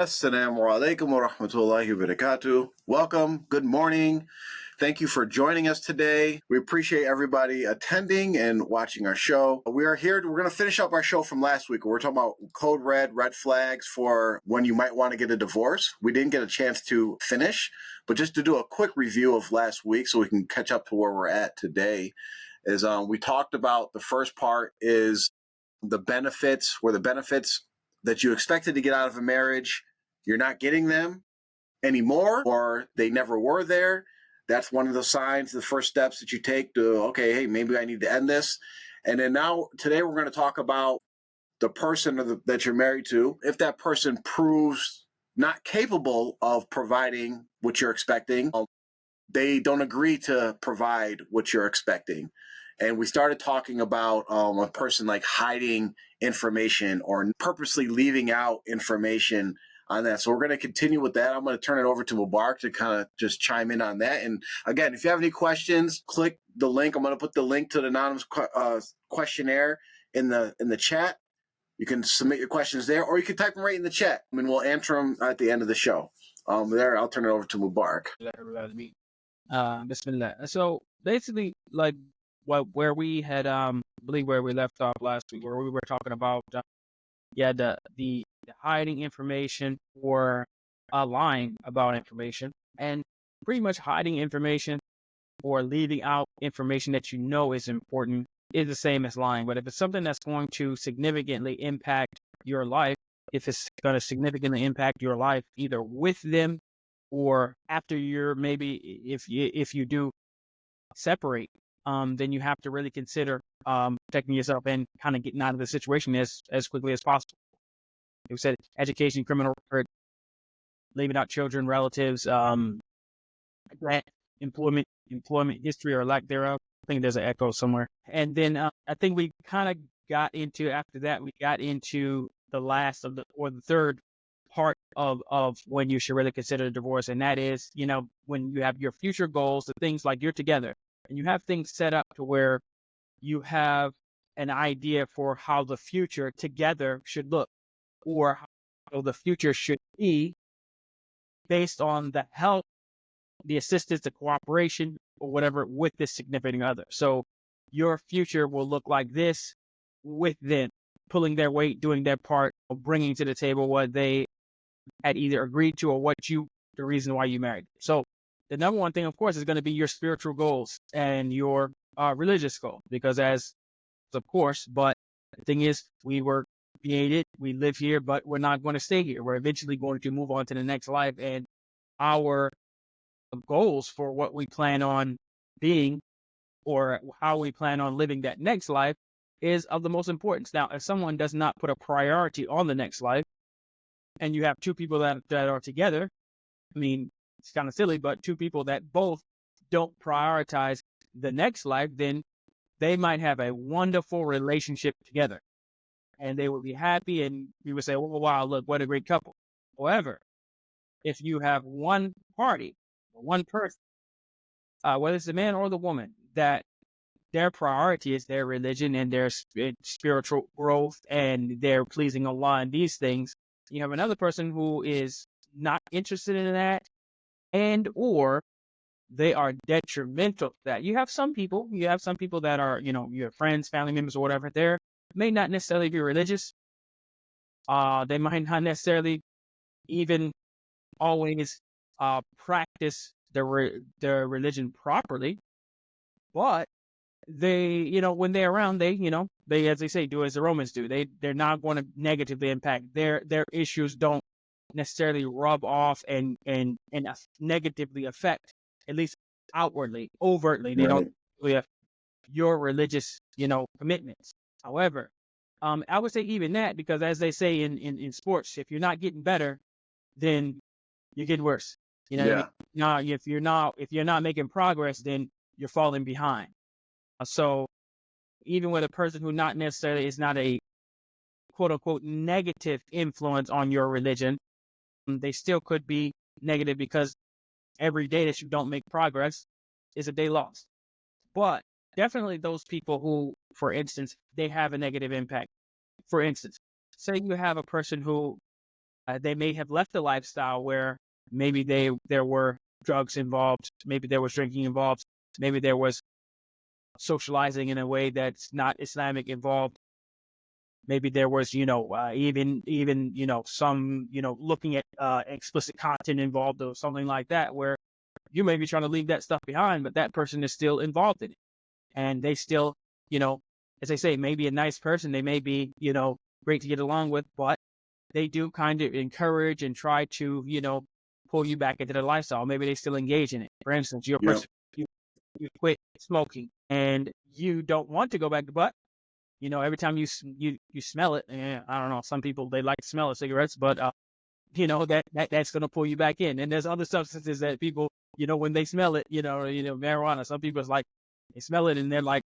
Assalamu alaikum wa rahmatullahi wa barakatuh. Welcome. Good morning. Thank you for joining us today. We appreciate everybody attending and watching our show. We are here. We're going to finish up our show from last week. We're talking about code red flags for when you might want to get a divorce. We didn't get a chance to finish, but just to do a quick review of last week so we can catch up to where we're at today is we talked about the first part is the benefits that you expected to get out of a marriage. You're not getting them anymore, or they never were there. That's one of the signs, the first steps that you take to, okay, hey, maybe I need to end this. And then today we're going to talk about the person that you're married to. If that person proves not capable of providing what you're expecting, they don't agree to provide what you're expecting. And we started talking about a person like hiding information or purposely leaving out information on that. So we're going to continue with that. I'm going to turn it over to Mubarak to kind of just chime in on that. And again, if you have any questions, click the link. I'm going to put the link to the anonymous questionnaire in the chat. You can submit your questions there, or you can type them right in the chat, and we'll answer them at the end of the show. I'll turn it over to Mubarak. Bismillah. So basically, like where we had believe where we left off last week, where we were talking about the hiding information or lying about information, and pretty much hiding information or leaving out information that you know is important is the same as lying. But if it's something that's going to significantly impact your life, if it's going to significantly impact your life either with them or after you're maybe if you do separate, then you have to really consider protecting yourself and kind of getting out of the situation as quickly as possible. We said education, criminal record, leaving out children, relatives, grant, employment history or lack thereof. I think there's an echo somewhere. And then I think we kind of got into, after that, we got into the last of the third part of when you should really consider a divorce. And that is, when you have your future goals, the things like you're together and you have things set up to where you have an idea for how the future together should look or how the future should be based on the help, the assistance, the cooperation, or whatever with this significant other. So your future will look like this with them pulling their weight, doing their part, or bringing to the table what they had either agreed to or the reason why you married. So the number one thing, of course, is going to be your spiritual goals and your religious goals, because but the thing is, we were created, we live here, but we're not going to stay here. We're eventually going to move on to the next life, and our goals for what we plan on being or how we plan on living that next life is of the most importance. Now, if someone does not put a priority on the next life, and you have two people that are together, I mean, it's kind of silly, but two people that both don't prioritize the next life, then they might have a wonderful relationship together and they will be happy. And we would say, oh, wow, look, what a great couple. However, if you have one party, one person, whether it's the man or the woman, that their priority is their religion and their spiritual growth and their pleasing Allah and these things, you have another person who is not interested in that, and or they are detrimental to that. You have some people that are, your friends, family members, or whatever. They may not necessarily be religious. They might not necessarily even always practice their religion properly, but they, when they're around, they, as they say, do as the Romans do. They're not going to negatively impact their issues. Don't necessarily rub off and negatively affect, at least outwardly, overtly. They don't really affect your religious, commitments. However, I would say even that, because as they say in sports, if you're not getting better, then you're getting worse. If you're not making progress, then you're falling behind. So even with a person who not necessarily is not a quote unquote negative influence on your religion, they still could be negative, because every day that you don't make progress is a day lost. But definitely those people who, for instance, they have a negative impact. For instance, say you have a person who They may have left a lifestyle where maybe there were drugs involved, maybe there was drinking involved, maybe there was socializing in a way that's not Islamic involved. Maybe there was, even some, looking at explicit content involved or something like that, where you may be trying to leave that stuff behind, but that person is still involved in it, and they still, as they say, maybe a nice person. They may be, great to get along with, but they do kind of encourage and try to, pull you back into their lifestyle. Maybe they still engage in it. For instance, you're a Yep. person, you quit smoking and you don't want to go back to butt. Every time you smell it, I don't know. Some people, they like to smell of cigarettes, but that's going to pull you back in. And there's other substances that people, when they smell it, marijuana. Some people, it's like they smell it and they're like,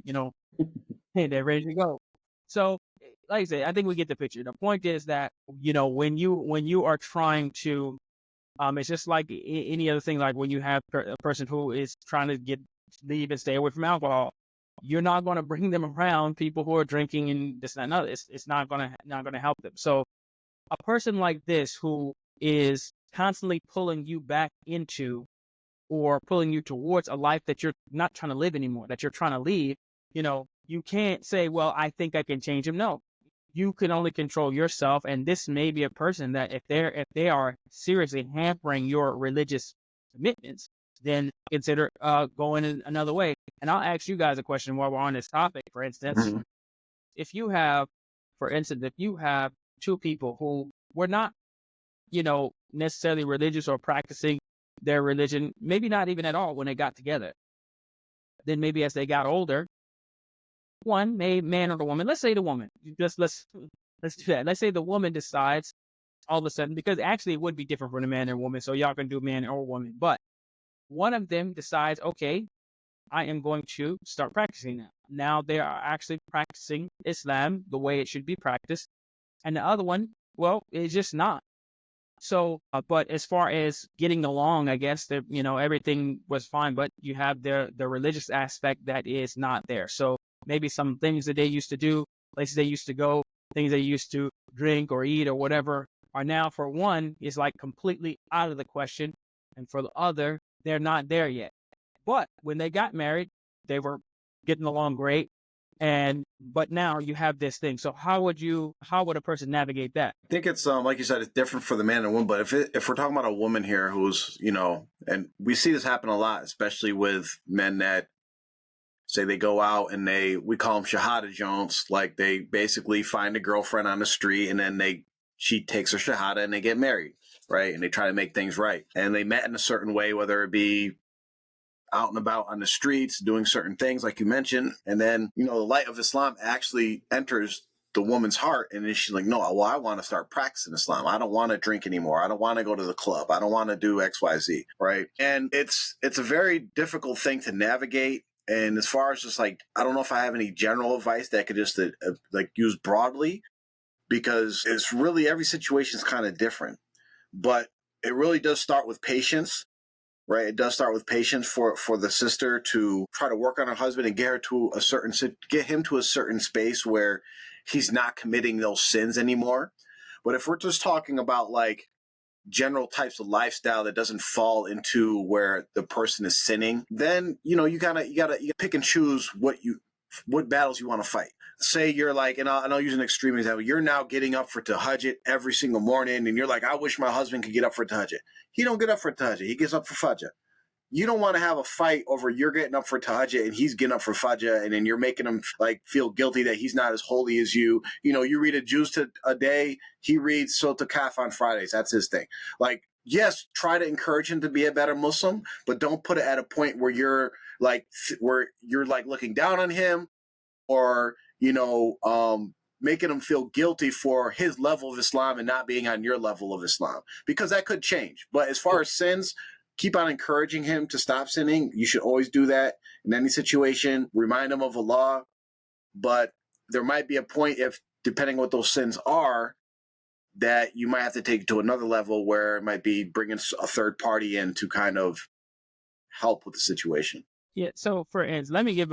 hey, they're ready to go. So, like I said, I think we get the picture. The point is that when you are trying to, it's just like any other thing. Like when you have a person who is trying to leave and stay away from alcohol, you're not going to bring them around people who are drinking and this and another. It's not going to help them. So a person like this who is constantly pulling you back into or pulling you towards a life that you're not trying to live anymore, that you're trying to leave, you can't say, well, I think I can change him. No, you can only control yourself. And this may be a person that if they are seriously hampering your religious commitments, then consider going in another way. And I'll ask you guys a question while we're on this topic. For instance, Mhm. if you have two people who were not, necessarily religious or practicing their religion, maybe not even at all when they got together, then maybe as they got older, one man or the woman, let's say the woman, let's do that. Let's say the woman decides all of a sudden, because actually it would be different for the man and woman, so y'all can do man or woman, but one of them decides, okay, I am going to start practicing now. Now they are actually practicing Islam the way it should be practiced. And the other one, well, it's just not. So, but as far as getting along, I guess that, everything was fine, but you have the religious aspect that is not there. So maybe some things that they used to do, places they used to go, things they used to drink or eat or whatever are now, for one, is like completely out of the question. And for the other, they're not there yet. But when they got married, they were getting along great. But now you have this thing. So how would a person navigate that? I think it's like you said, it's different for the man and woman. But if we're talking about a woman here who's and we see this happen a lot, especially with men that say they go out and we call them Shahada Jones, like they basically find a girlfriend on the street and then she takes her Shahada and they get married, right? And they try to make things right. And they met in a certain way, whether it be out and about on the streets, doing certain things like you mentioned. And then, the light of Islam actually enters the woman's heart. And then she's like, no, well, I want to start practicing Islam. I don't want to drink anymore. I don't want to go to the club. I don't want to do XYZ. Right. And it's a very difficult thing to navigate. And as far as just like, I don't know if I have any general advice that I could just like use broadly, because it's really, every situation is kind of different, but it really does start with patience. Right, it does start with patience for the sister to try to work on her husband and get him to a certain space where he's not committing those sins anymore. But if we're just talking about like general types of lifestyle that doesn't fall into where the person is sinning, then you gotta pick and choose what battles you want to fight. Say you're like, and I'll use an extreme example. You're now getting up for tahajjud every single morning, and you're like, I wish my husband could get up for tahajjud. He don't get up for tahajjud. He gets up for fajr. You don't want to have a fight over you're getting up for tahajjud and he's getting up for fajr, and then you're making him like feel guilty that he's not as holy as you. You read a juz a day. He reads Surah Kahf on Fridays. That's his thing. Like, yes, try to encourage him to be a better Muslim, but don't put it at a point where you're like looking down on him, or making him feel guilty for his level of Islam and not being on your level of Islam, because that could change. But as far as sins, keep on encouraging him to stop sinning. You should always do that in any situation. Remind him of Allah. But there might be a point, if depending what those sins are, that you might have to take it to another level where it might be bringing a third party in to kind of help with the situation. Yeah. So for instance, let me give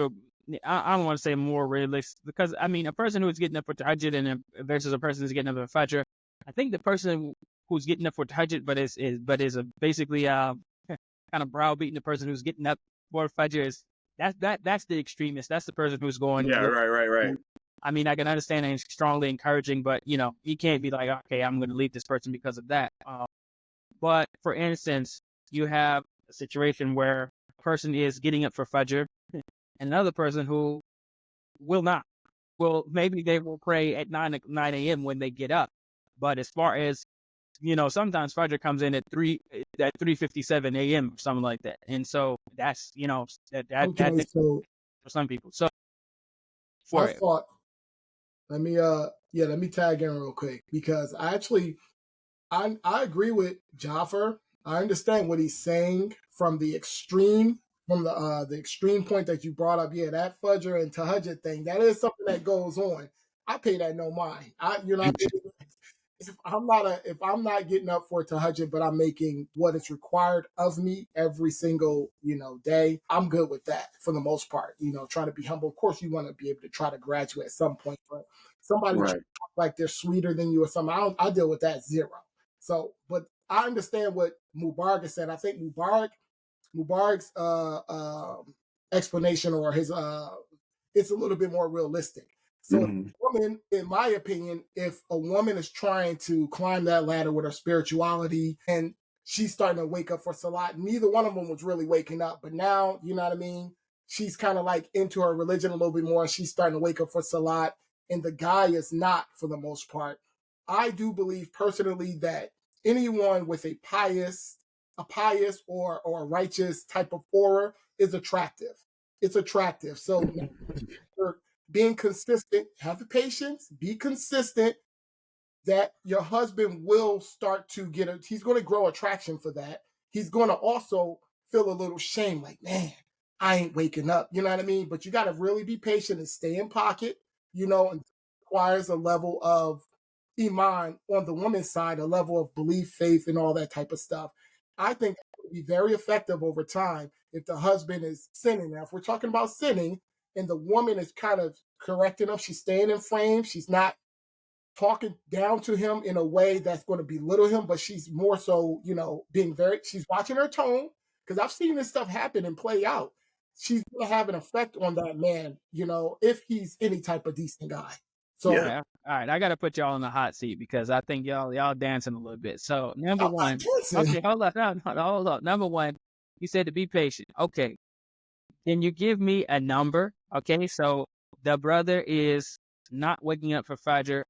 I don't want to say more realistic, because I mean, a person who is getting up for tahajjud versus a person who's getting up for fajr, I think the person who's getting up for tahajjud, but is a basically kind of browbeating the person who's getting up for Fajr. Is that's the extremist. That's the person who's going. Yeah, right. I mean, I can understand and strongly encouraging, but you can't be like, okay, I'm going to leave this person because of that. But for instance, you have a situation where a person is getting up for Fajr, and another person who will not. Well, maybe they will pray at 9 a.m. when they get up. But as far as sometimes Fajr comes in at 3:57 a.m. or something like that, and so that's Okay, that so for some people. So I for it, thought, let me tag in real quick because I agree with Jaffer. I understand what he's saying from the extreme point that you brought up. Yeah, that Fajr and Tahajjud thing, that is something that goes on. I pay that no mind. If I'm not getting up for Tahajjud, but I'm making what is required of me every single day, I'm good with that for the most part. Try to be humble. Of course, you want to be able to try to graduate at some point, but somebody Right. like they're sweeter than you or something, I deal with that zero. So, but I understand what Mubarak said. I think Mubarak's explanation or his it's a little bit more realistic. So, Mhm. a woman, in my opinion, if a woman is trying to climb that ladder with her spirituality and she's starting to wake up for Salat, neither one of them was really waking up, but now, you know what I mean? She's kind of like into her religion a little bit more. She's starting to wake up for Salat, and the guy is not for the most part. I do believe personally that anyone with a pious or a righteous type of aura is attractive. It's attractive. So being consistent, have the patience, be consistent, that your husband will start to he's going to grow attraction for that. He's going to also feel a little shame, like, man, I ain't waking up. You know what I mean? But you got to really be patient and stay in pocket, and requires a level of iman on the woman's side, a level of belief, faith, and all that type of stuff. I think that would be very effective over time if the husband is sinning. Now, if we're talking about sinning and the woman is kind of correcting him, she's staying in frame, she's not talking down to him in a way that's going to belittle him, but she's more so, she's watching her tone, because I've seen this stuff happen and play out. She's going to have an effect on that man, if he's any type of decent guy. So, Yeah. okay, all right, I got to put y'all in the hot seat because I think y'all dancing a little bit. So number one, okay, hold on. Number one, you said to be patient. Okay, can you give me a number? Okay, so the brother is not waking up for Fajr.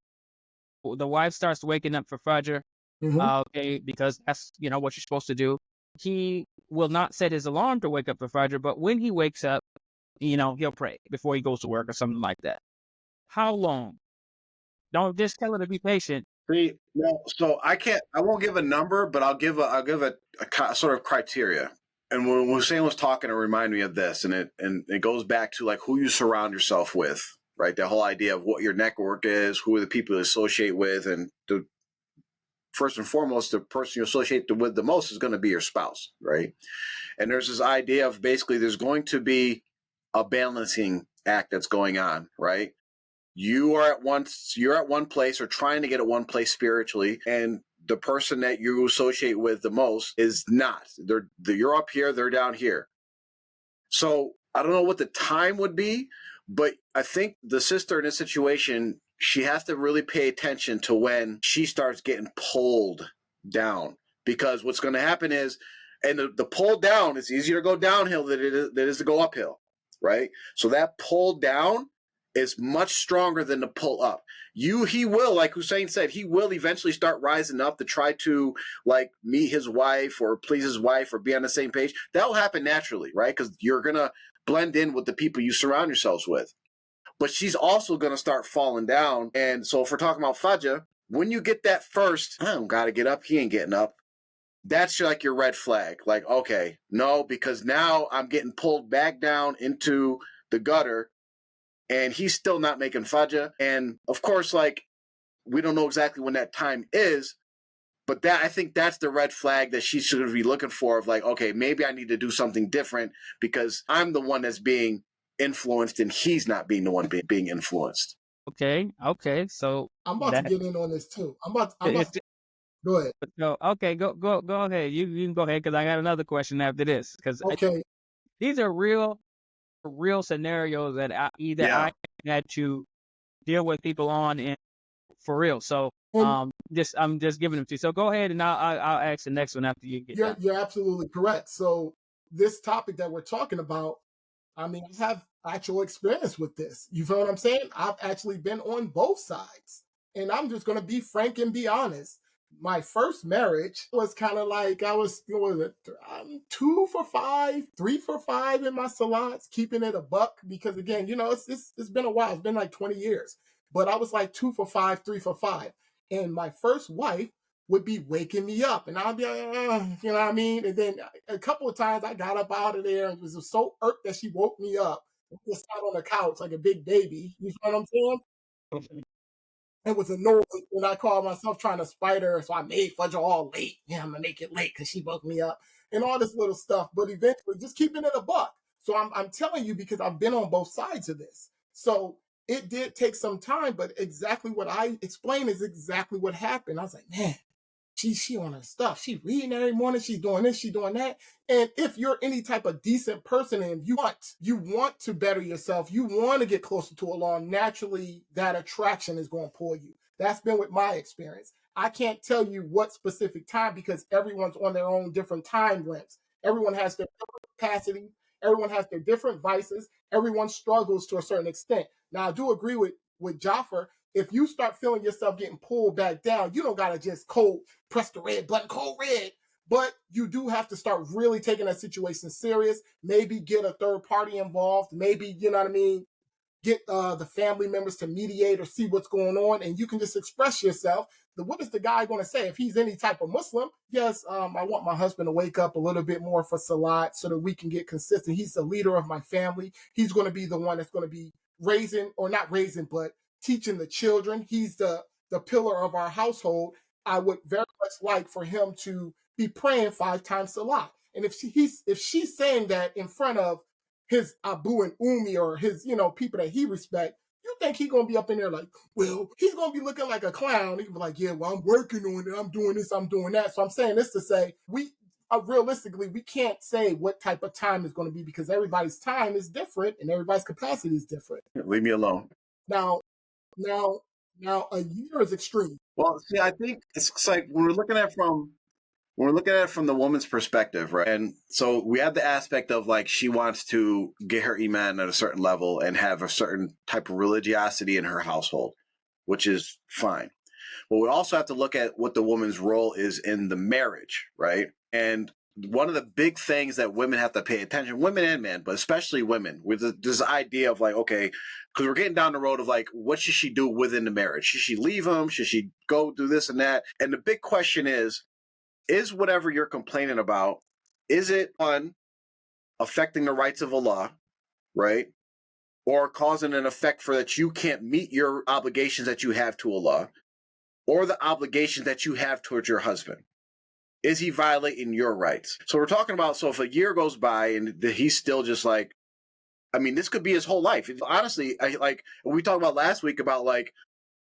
The wife starts waking up for Fajr. Okay, because that's what you're supposed to do. He will not set his alarm to wake up for Fajr, but when he wakes up, he'll pray before he goes to work or something like that. How long? Don't just tell her to be patient. See, no, so I won't give a number, but I'll give a sort of criteria. And when Hussein was talking, it reminded me of this, and it goes back to like who you surround yourself with, right? The whole idea of what your network is, who are the people you associate with, and first and foremost, the person you associate with the most is going to be your spouse, right? And there's this idea of basically there's going to be a balancing act that's going on, right? You're at one place or trying to get at one place spiritually, and the person that you associate with the most is not. You're up here, they're down here. So I don't know what the time would be, but I think the sister in this situation, she has to really pay attention to when she starts getting pulled down, because what's going to happen is, and the pull down, it's easier to go downhill than it is to go uphill, right? So that pull down is much stronger than the pull up. He will, like Hussein said, he will eventually start rising up to try to like meet his wife or please his wife or be on the same page. That'll happen naturally, right? Because you're going to blend in with the people you surround yourselves with. But she's also going to start falling down. And so if we're talking about Fajr, when you get that first, I don't got to get up, he ain't getting up. That's like your red flag. Like, okay, no, because now I'm getting pulled back down into the gutter and he's still not making Fajr. And of course, like, we don't know exactly when that time is, but I think that's the red flag that she should be looking for, of like, okay, maybe I need to do something different because I'm the one that's being influenced and he's not being the one being influenced. Okay. So I'm about to get in on this too. I'm about Go ahead. So okay, go ahead. You can go ahead because I got another question after this because Okay. these are real scenarios that either Yeah. I had to deal with people on and for real. So And just I'm just giving them to you. So go ahead and I'll ask the next one after you get done. you're absolutely correct. So this topic that we're talking about, I mean, I have actual experience with this. You feel what I'm saying? I've actually been on both sides. And I'm just going to be frank and be honest. My first marriage was kind of like I was, what was it, 2 for 5, 3 for 5 in my salons, keeping it a buck because again, it's been a while. It's been like 20 years, but I was like 2 for 5, 3 for 5, and my first wife would be waking me up, and I'd be like, you know what I mean? And then a couple of times I got up out of there and was so irked that she woke me up. I just sat on the couch like a big baby. You know what I'm saying? And was annoyed when I called myself trying to spite her. So I made fudge all late. Yeah, I'm gonna make it late because she woke me up and all this little stuff. But eventually, just keeping it a buck. So I'm telling you because I've been on both sides of this. So it did take some time, but exactly what I explained is exactly what happened. I was like, man, she on her stuff. She reading every morning. She's doing this. She's doing that. And if you're any type of decent person and you want to better yourself, you want to get closer to Allah, naturally that attraction is going to pull you. That's been with my experience. I can't tell you what specific time because everyone's on their own different time limits. Everyone has their capacity. Everyone has their different vices. Everyone struggles to a certain extent. Now, I do agree with Jaffer. If you start feeling yourself getting pulled back down, you don't gotta just cold press the red button, cold red. But you do have to start really taking that situation serious. Maybe get a third party involved. Maybe, you know what I mean, get the family members to mediate or see what's going on, and you can just express yourself. What is the guy going to say if he's any type of Muslim? Yes, I want my husband to wake up a little bit more for Salat so that we can get consistent. He's the leader of my family. He's going to be the one that's going to be raising, or not raising, but teaching the children. He's the pillar of our household. I would very much like for him to be praying 5 times Salat. And if she's saying that in front of his Abu and Umi or his, people that he respect, you think he gonna be up in there like, well, he's gonna be looking like a clown. He can be like, yeah, well, I'm working on it. I'm doing this. I'm doing that. So I'm saying this to say realistically, we can't say what type of time is going to be because everybody's time is different and everybody's capacity is different. Leave me alone. Now, now, now, a year is extreme. Well, see, I think it's like when we're looking at it from the woman's perspective, right? And so we have the aspect of like she wants to get her iman at a certain level and have a certain type of religiosity in her household, which is fine. But we also have to look at what the woman's role is in the marriage, right? And one of the big things that women have to pay attention, women and men, but especially women, with this idea of like, okay, because we're getting down the road of like, what should she do within the marriage? Should she leave him? Should she go do this and that? And the big question is whatever you're complaining about, is it one, affecting the rights of Allah, right? Or causing an effect for that you can't meet your obligations that you have to Allah, or the obligations that you have towards your husband? Is he violating your rights? So we're talking about, so if a year goes by and he's still just like, I mean, this could be his whole life. Honestly, we talked about last week about like,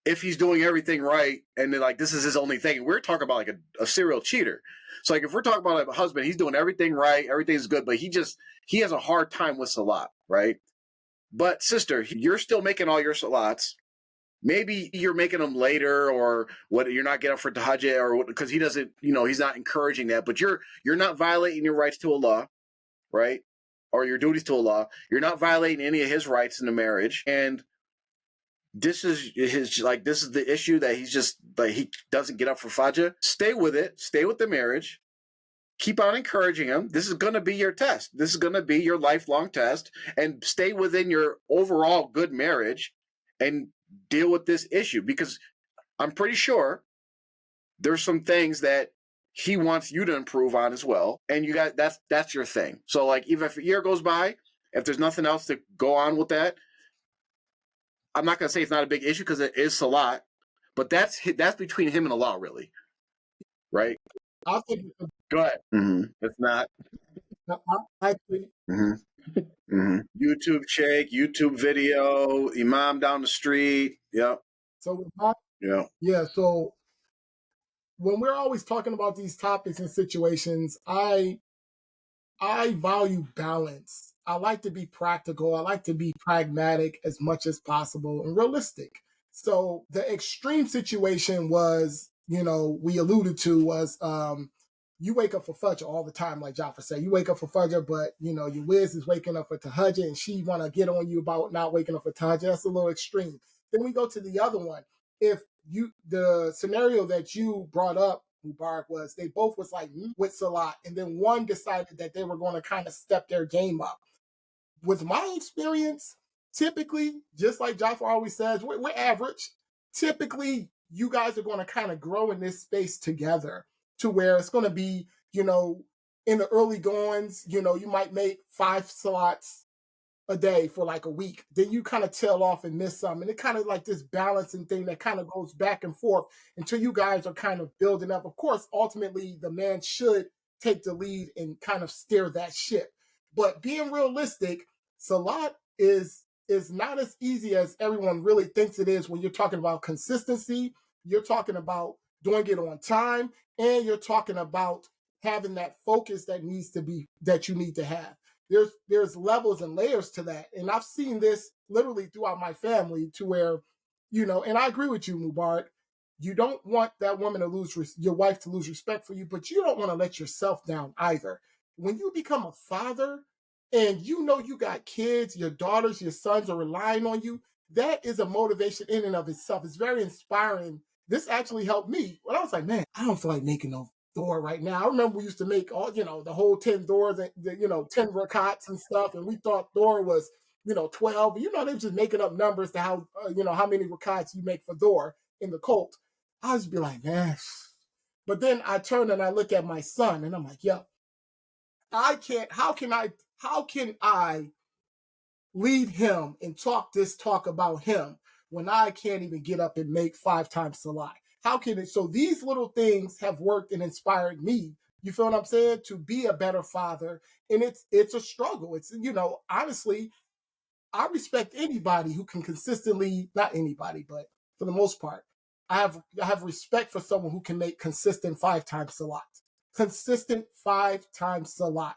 if he's doing everything right and then like this is his only thing. We're talking about like a serial cheater. So like if we're talking about a husband, he's doing everything right, everything's good, but he has a hard time with salat, right? But sister, you're still making all your salats. Maybe you're making them later, or what, you're not getting up for tahajjud, or because he doesn't, he's not encouraging that. But you're not violating your rights to Allah, right? Or your duties to Allah. You're not violating any of his rights in the marriage, and this is the issue that he's just like he doesn't get up for Fajr. Stay with it. Stay with the marriage. Keep on encouraging him. This is going to be your test. This is going to be your lifelong test, and stay within your overall good marriage and deal with this issue, because I'm pretty sure there's some things that he wants you to improve on as well, and you got that's your thing. So like even if a year goes by, if there's nothing else to go on with that, I'm not going to say it's not a big issue because it is salat, but that's between him and Allah, really, right? I think Go ahead. Mm-hmm. It's not. actually, Mm-hmm. Mm-hmm. YouTube check, YouTube video, Imam down the street. Yep. so Yeah. yeah, so when we're always talking about these topics and situations, I value balance. I like to be practical. I like to be pragmatic as much as possible and realistic. So the extreme situation was, we alluded to was you wake up for Fudger all the time, like Jaffa said. You wake up for Fudger, but your Wiz is waking up for Tahajjud and she wanna get on you about not waking up for Tahajjud. That's a little extreme. Then we go to the other one. If the scenario that you brought up, Mubarak, was they both was like with Salat, and then one decided that they were going to kind of step their game up. With my experience, typically, just like Jafar always says, we're average. Typically, you guys are going to kind of grow in this space together to where it's going to be, in the early goings, you might make 5 slots a day for like a week. Then you kind of tail off and miss some. And it kind of like this balancing thing that kind of goes back and forth until you guys are kind of building up. Of course, ultimately, the man should take the lead and kind of steer that ship. But being realistic, Salat is not as easy as everyone really thinks it is when you're talking about consistency, you're talking about doing it on time, and you're talking about having that focus that you need to have. There's levels and layers to that. And I've seen this literally throughout my family to where, and I agree with you, Mubarak. You don't want that woman to your wife to lose respect for you, but you don't want to let yourself down either. When you become a father and you got kids, your daughters, your sons are relying on you, that is a motivation in and of itself. It's very inspiring. This actually helped me when I was like, man, I don't feel like making no door right now. I remember we used to make all, the whole 10 doors and 10 rakats and stuff. And we thought door was, 12. They were just making up numbers to how, how many rakats you make for door in the cult. I was just be like, man. But then I turn and I look at my son and I'm like, yo, how can I lead him and talk about him when I can't even get up and make 5 times Salah? How can it? So these little things have worked and inspired me. You feel what I'm saying? To be a better father. And it's a struggle. It's, honestly, I respect anybody who can consistently, not anybody, but for the most part, I have respect for someone who can make consistent 5 times Salat. Consistent 5 times Salat.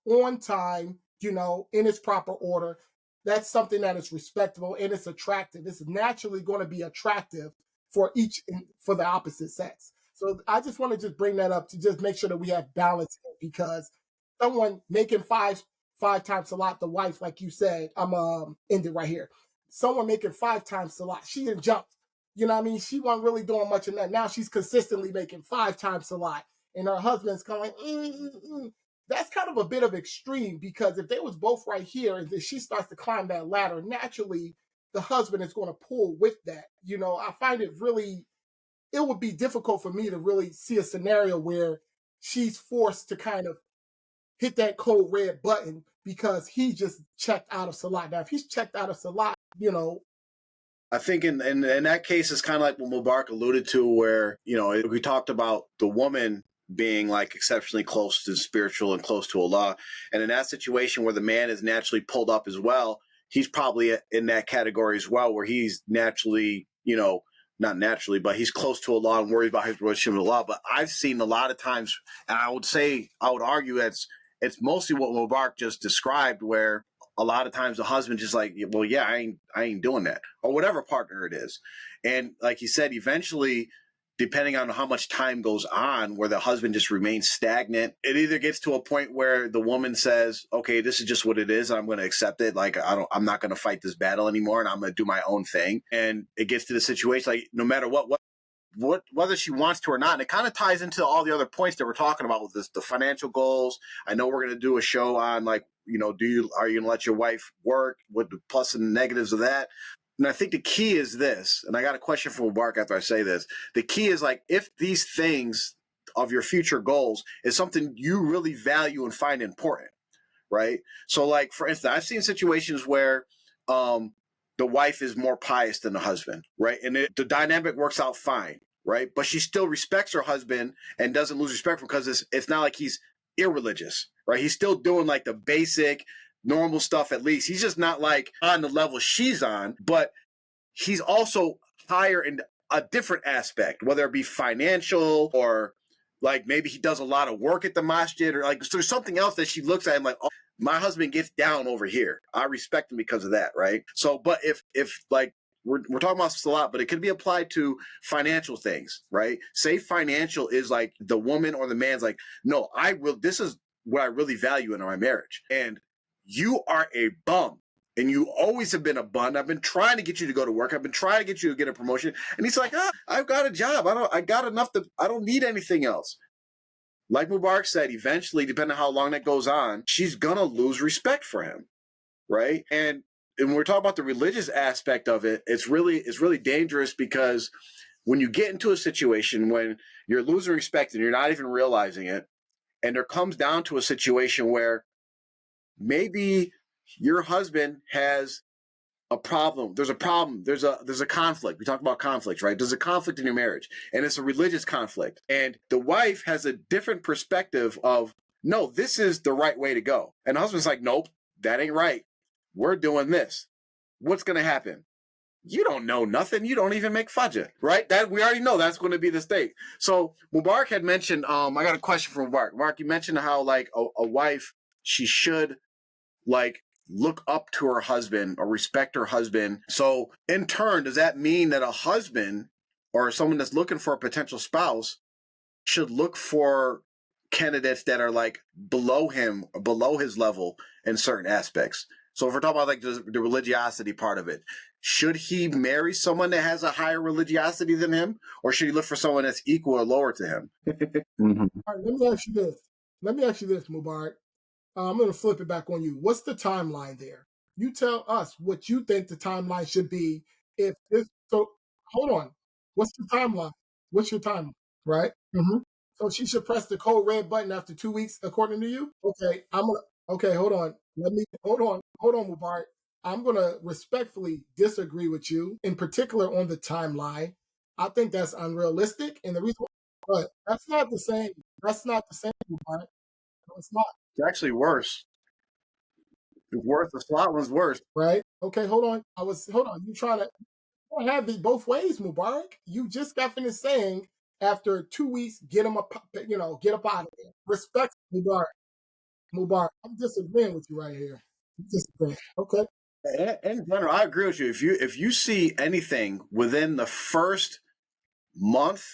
On time, in its proper order. That's something that is respectable and it's attractive. It's naturally going to be attractive for the opposite sex. So I just want to just bring that up to just make sure that we have balance here, because someone making five times Salat, the wife, like you said, I'm ended right here. Someone making 5 times Salat, she didn't jump. You know what I mean? She wasn't really doing much in that. Now she's consistently making 5 times Salat, and her husband's going, That's kind of a bit of extreme, because if they was both right here and then she starts to climb that ladder, naturally the husband is going to pull with that. I find it would be difficult for me to really see a scenario where she's forced to kind of hit that cold red button because he just checked out of Salat. Now, if he's checked out of Salat, I think in that case, it's kind of like what Mubarak alluded to, where, we talked about the woman being like exceptionally close to spiritual and close to Allah. And in that situation where the man is naturally pulled up as well, he's probably in that category as well, where he's naturally, not naturally, but he's close to Allah and worries about his relationship with Allah. But I've seen a lot of times, and I would argue it's mostly what Mubarak just described, where a lot of times the husband just like, well, yeah, I ain't doing that, or whatever partner it is. And like he said, eventually, depending on how much time goes on, where the husband just remains stagnant, it either gets to a point where the woman says, okay, this is just what it is. I'm going to accept it. Like, I'm not going to fight this battle anymore, and I'm going to do my own thing. And it gets to the situation, like, no matter what, whether she wants to or not. And it kind of ties into all the other points that we're talking about with this, the financial goals. I know we're going to do a show on, like, are you going to let your wife work, with the plus and negatives of that? And I think the key is this, and I got a question for Mubarak after I say this. The key is, like, if these things of your future goals is something you really value and find important, right? So, like, for instance, I've seen situations where the wife is more pious than the husband, right? And the dynamic works out fine, right? But she still respects her husband and doesn't lose respect for him, because it's not like he's irreligious, right? He's still doing like the basic normal stuff. At least he's just not like on the level she's on, but he's also higher in a different aspect, whether it be financial or like maybe he does a lot of work at the masjid, or like so there's something else that she looks at and like, oh, my husband gets down over here. I respect him because of that, right? So, but if like we're talking about salat, but it could be applied to financial things, right? Say financial is like the woman or the man's like, no, this is what I really value in our marriage, and you are a bum. And you always have been a bum. I've been trying to get you to go to work. I've been trying to get you to get a promotion. And he's like, I've got a job. I got enough I don't need anything else. Like Mubarak said, eventually, depending on how long that goes on, she's gonna lose respect for him, right? And when we're talking about the religious aspect of it, it's really dangerous, because when you get into a situation when you're losing respect and you're not even realizing it, and there comes down to a situation where maybe your husband has a problem. There's a problem. There's a conflict. We talk about conflicts, right? There's a conflict in your marriage, and it's a religious conflict. And the wife has a different perspective of, no, this is the right way to go. And the husband's like, nope, that ain't right. We're doing this. What's going to happen? You don't know nothing. You don't even make fajr, right? That we already know that's going to be the state. So Mubarak had mentioned, I got a question for Mubarak. Mubarak, you mentioned how like a wife, she should like look up to her husband or respect her husband. So in turn, does that mean that a husband or someone that's looking for a potential spouse should look for candidates that are like below him or below his level in certain aspects? So if we're talking about like the religiosity part of it, should he marry someone that has a higher religiosity than him, or should he look for someone that's equal or lower to him? All right, let me ask you this, Mubarak. I'm going to flip it back on you. What's the timeline there? You tell us what you think the timeline should be. If this, so hold on. What's the timeline? What's your timeline? Right? Mm-hmm. So she should press the code red button after 2 weeks, according to you. Okay, Okay, hold on. Hold on, Mubarak. I'm gonna respectfully disagree with you, in particular on the timeline. I think that's unrealistic, and the reason, but that's not the same. That's not the same, Mubarak. No, it's not. It's actually worse. It's worse. The slot one's worse. Right? Okay, hold on. Hold on. You trying to have it both ways, Mubarak. You just got finished saying after 2 weeks, get him up, get up out of there. Respect, Mubarak. Mubarak, I'm disagreeing with you right here. I'm disagreeing. Okay. In general, I agree with you. If you see anything within the first month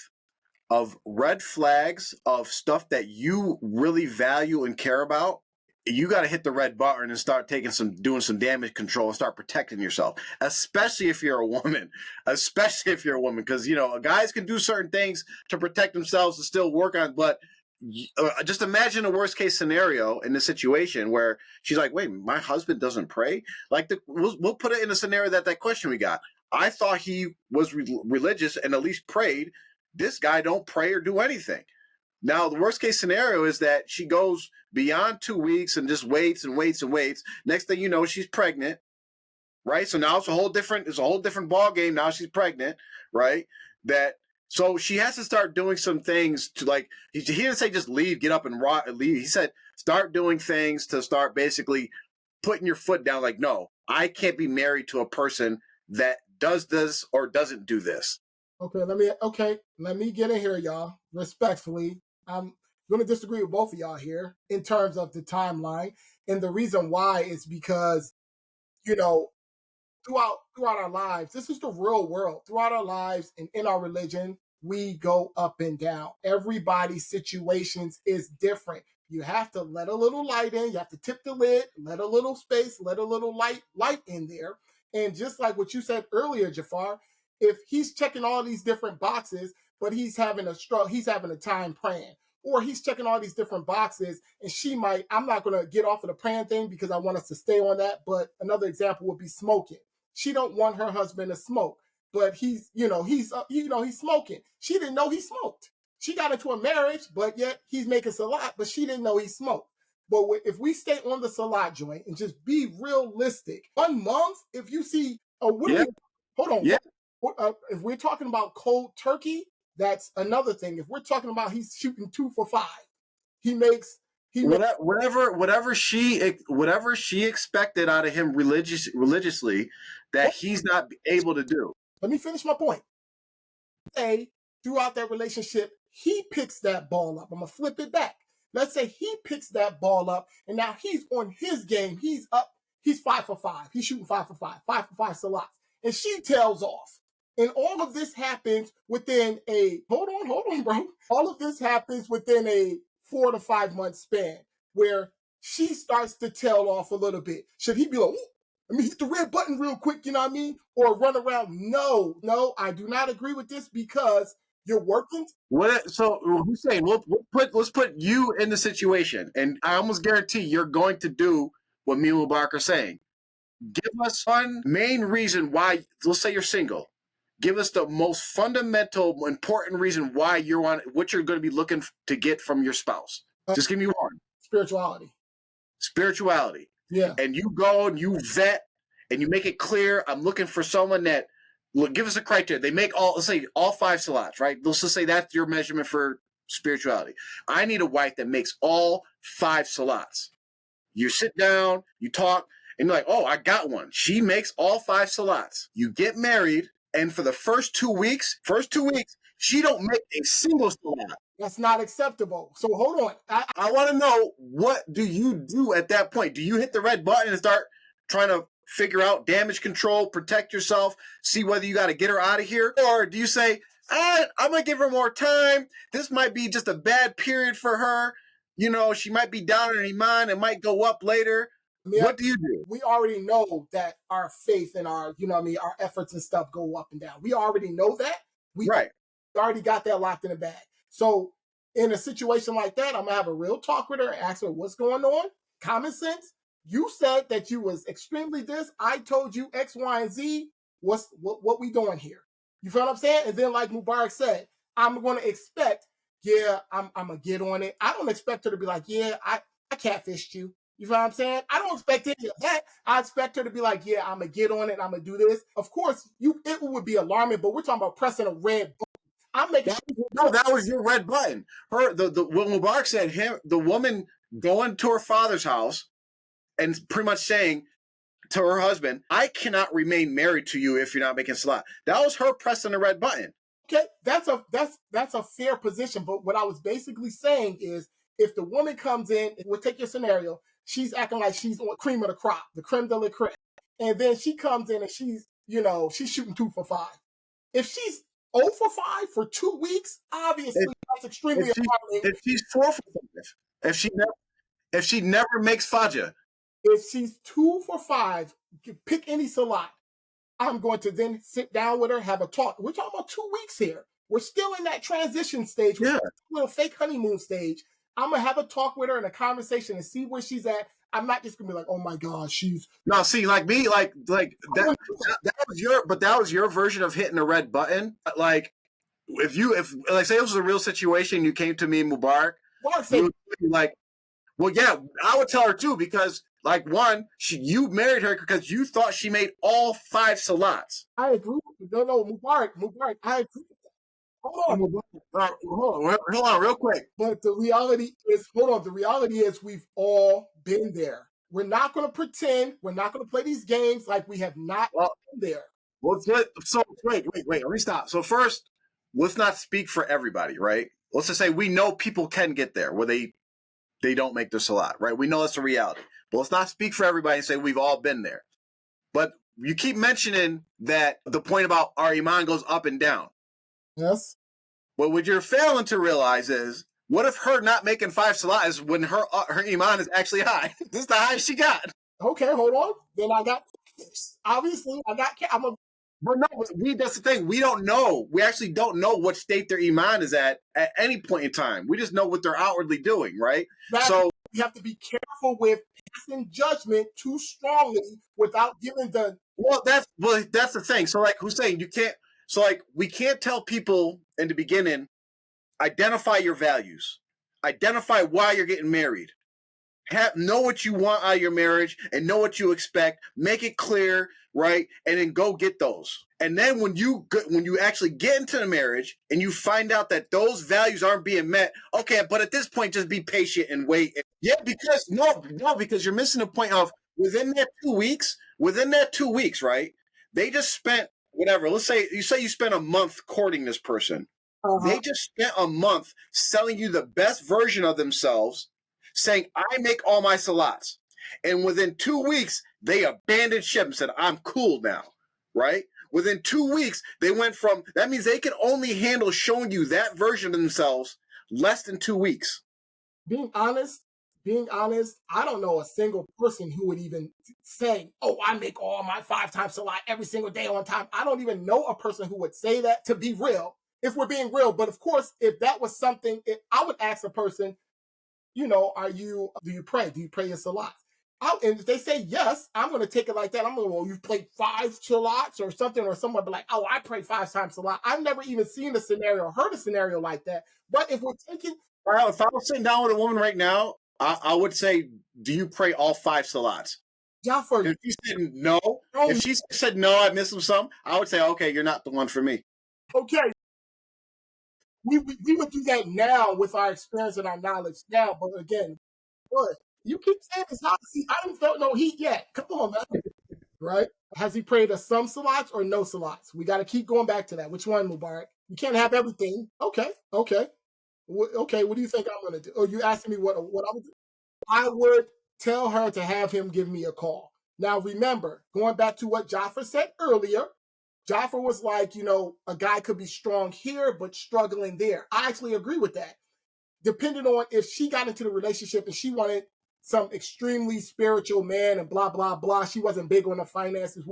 of red flags of stuff that you really value and care about, you got to hit the red button and start doing some damage control and start protecting yourself, especially if you're a woman, because guys can do certain things to protect themselves and still work on, but just imagine a worst case scenario in this situation where she's like, wait, my husband doesn't pray. Like we'll put it in a scenario that question we got. I thought he was religious and at least prayed. This guy don't pray or do anything. Now, the worst case scenario is that she goes beyond 2 weeks and just waits and waits and waits. Next thing you know, she's pregnant, right? So now it's a whole different ball game. Now she's pregnant, right? So she has to start doing some things to, like, he didn't say just leave, get up and leave. He said start doing things to start basically putting your foot down. Like, no, I can't be married to a person that does this or doesn't do this. Okay, let me get in here, y'all. Respectfully, I'm going to disagree with both of y'all here in terms of the timeline, and the reason why is because throughout our lives, this is the real world. Throughout our lives and in our religion, we go up and down. Everybody's situations is different. You have to let a little light in. You have to tip the lid, let a little space, let a little light in there. And just like what you said earlier, Jafar, if he's checking all these different boxes, but he's having a time praying, or he's checking all these different boxes, and I'm not going to get off of the praying thing because I want us to stay on that. But another example would be smoking. She don't want her husband to smoke, but he's smoking. She didn't know he smoked. She got into a marriage, but yet he's making salat, but she didn't know he smoked. But if we stay on the salat joint and just be realistic, 1 month, if you see hold on, yeah. If we're talking about cold turkey, that's another thing. If we're talking about he's shooting 2 for 5, whatever she expected out of him religiously that he's not able to do. Let me finish my point. say throughout that relationship, he picks that ball up. I'm going to flip it back. Let's say he picks that ball up and now he's on his game. He's up. He's 5 for 5. He's shooting 5 for 5, 5 for 5 salats. And she tails off. And all of this happens within hold on, bro. All of this happens within a 4 to 5 month span where she starts to tail off a little bit. Should he be like, let me hit the red button real quick, you know what I mean? Or run around? No, I do not agree with this because you're working. What? So Hussein, let's put you in the situation, and I almost guarantee you're going to do what me and Mubarak are saying. Give us one main reason why. Let's say you're single. Give us the most fundamental, important reason why what you're going to be looking to get from your spouse. Just give me one. Spirituality. Yeah. And you go and you vet and you make it clear. I'm looking for someone that look. Give us a criteria. They make let's say all 5 salats, right? Let's just say that's your measurement for spirituality. I need a wife that makes all 5 salats. You sit down, you talk, and you're like, oh, I got one. She makes all 5 salats. You get married. And for the first 2 weeks, she don't make a single salat. That's not acceptable. So hold on. I want to know, what do you do at that point? Do you hit the red button and start trying to figure out damage control, protect yourself, see whether you got to get her out of here? Or do you say, I'm going to give her more time. This might be just a bad period for her. You know, she might be down in her iman. It might go up later. What do you do? We already know that our faith and our, our efforts and stuff go up and down. We already know that. We already got that locked in the bag. So in a situation like that, I'm going to have a real talk with her and ask her what's going on. Common sense. You said that you was extremely this. I told you X, Y, and Z. What we doing here? You feel what I'm saying? And then like Mubarak said, I'm going to expect, I'm going to get on it. I don't expect her to be like, I catfished you. You feel what I'm saying? I don't expect any of that. I expect her to be like, I'm going to get on it. I'm going to do this. Of course, it would be alarming, but we're talking about pressing a red button. I'm making that was your red button. What Mubarak said, the woman going to her father's house and pretty much saying to her husband, I cannot remain married to you if you're not making salat. That was her pressing the red button. Okay, that's a fair position. But what I was basically saying is, if the woman comes in, we'll take your scenario, she's acting like she's on cream of the crop, the creme de la creme. And then she comes in and she's shooting 2 for 5. If she's 0 for 5 for 2 weeks, obviously that's extremely alarming. If she's 4 for 5, if she never makes fajr. If she's 2 for 5, pick any salat. I'm going to then sit down with her, have a talk. We're talking about 2 weeks here. We're still in that transition stage. We're still in a fake honeymoon stage. I'm going to have a talk with her and a conversation and see where she's at. I'm not just going to be like, oh my God, she's... No, see, like me, like that was your version of hitting the red button. Like, if say it was a real situation, you came to me, Mubarak, you would be like, well, yeah, I would tell her too, because like you married her because you thought she made all 5 salats. I agree with you. No, Mubarak, I agree with that. Hold on, real quick. But the reality is we've all been there. We're not going to pretend. We're not going to play these games like we have not been there. Well, so wait, let me stop. So first, let's not speak for everybody, right? Let's just say we know people can get there where they don't make the salat, right? We know that's a reality. But let's not speak for everybody and say we've all been there. But you keep mentioning that the point about our iman goes up and down. Yes. But what you're failing to realize is, what if her not making 5 salats when her iman is actually high? This is the highest she got. Okay, hold on. Then I got, obviously, But no, that's the thing. We don't know. We actually don't know what state their iman is at any point in time. We just know what they're outwardly doing, right? So you have to be careful with passing judgment too strongly without giving the... Well, that's the thing. So like Hussein, we can't tell people in the beginning, identify your values, identify why you're getting married, know what you want out of your marriage and know what you expect, make it clear, right? And then go get those. And then when you actually get into the marriage and you find out that those values aren't being met, okay, but at this point, just be patient and wait. Yeah, because you're missing the point of within that 2 weeks, right? They just spent whatever. Let's say you spent a month courting this person. They just spent a month selling you the best version of themselves, saying, I make all my salats. And within 2 weeks, they abandoned ship and said, I'm cool now, right? Within 2 weeks, they went from, that means they can only handle showing you that version of themselves less than 2 weeks. Being honest, I don't know a single person who would even say, oh, I make all my 5 times salat every single day on time. I don't even know a person who would say that, to be real, if we're being real. But of course, if that was something, I would ask a person, you know, do you pray? Do you pray your salats? And if they say yes, I'm going to take it like that. I'm going to, well, you played 5 salats or something, or someone be like, oh, I pray 5 times salat. I've never even seen a scenario or heard a scenario like that. But if we're taking, If I was sitting down with a woman right now, I would say, do you pray all 5 salats? Jaffer, If she said no, if she said no, I missed some, I would say, okay, you're not the one for me. okay, we would do that now with our experience and our knowledge now. But again, what you keep saying is hot. See, I haven't felt no heat yet. Come on, man. Right? Has he prayed us some salats or no salats? We got to keep going back to that. Which one, Mubarak? You can't have everything. Okay. Okay, what do you think I'm going to do? Oh, you asking me what I would do? I would tell her to have him give me a call. Now, remember, going back to what Jaffer said earlier, Jaffer was like, you know, a guy could be strong here, but struggling there. I actually agree with that. Depending on if she got into the relationship and she wanted some extremely spiritual man and blah, blah, blah, she wasn't big on the finances,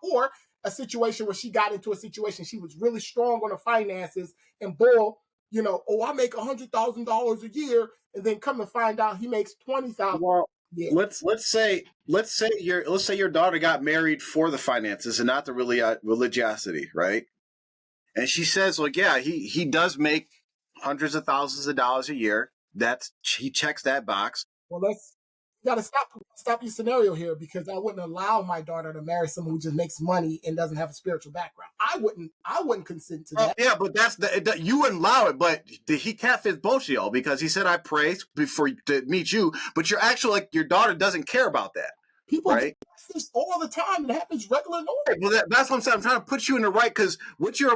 or a situation where she got into a situation, she was really strong on the finances, and bull, you know, oh, I make $100,000 a year, and then come to find out he makes $20,000. Well, let's say your daughter got married for the finances and not the religiosity, right? And she says, well, yeah, he does make hundreds of thousands of dollars a year. He checks that box. Well, you got to stop your scenario here, because I wouldn't allow my daughter to marry someone who just makes money and doesn't have a spiritual background. I wouldn't consent to that. Yeah, but you wouldn't allow it. But he catfished both of y'all because he said I pray before to meet you, but you're actually like your daughter doesn't care about that. People right? do this all the time. It happens regular. Well, that's what I'm saying. I'm trying to put you in the right, because what you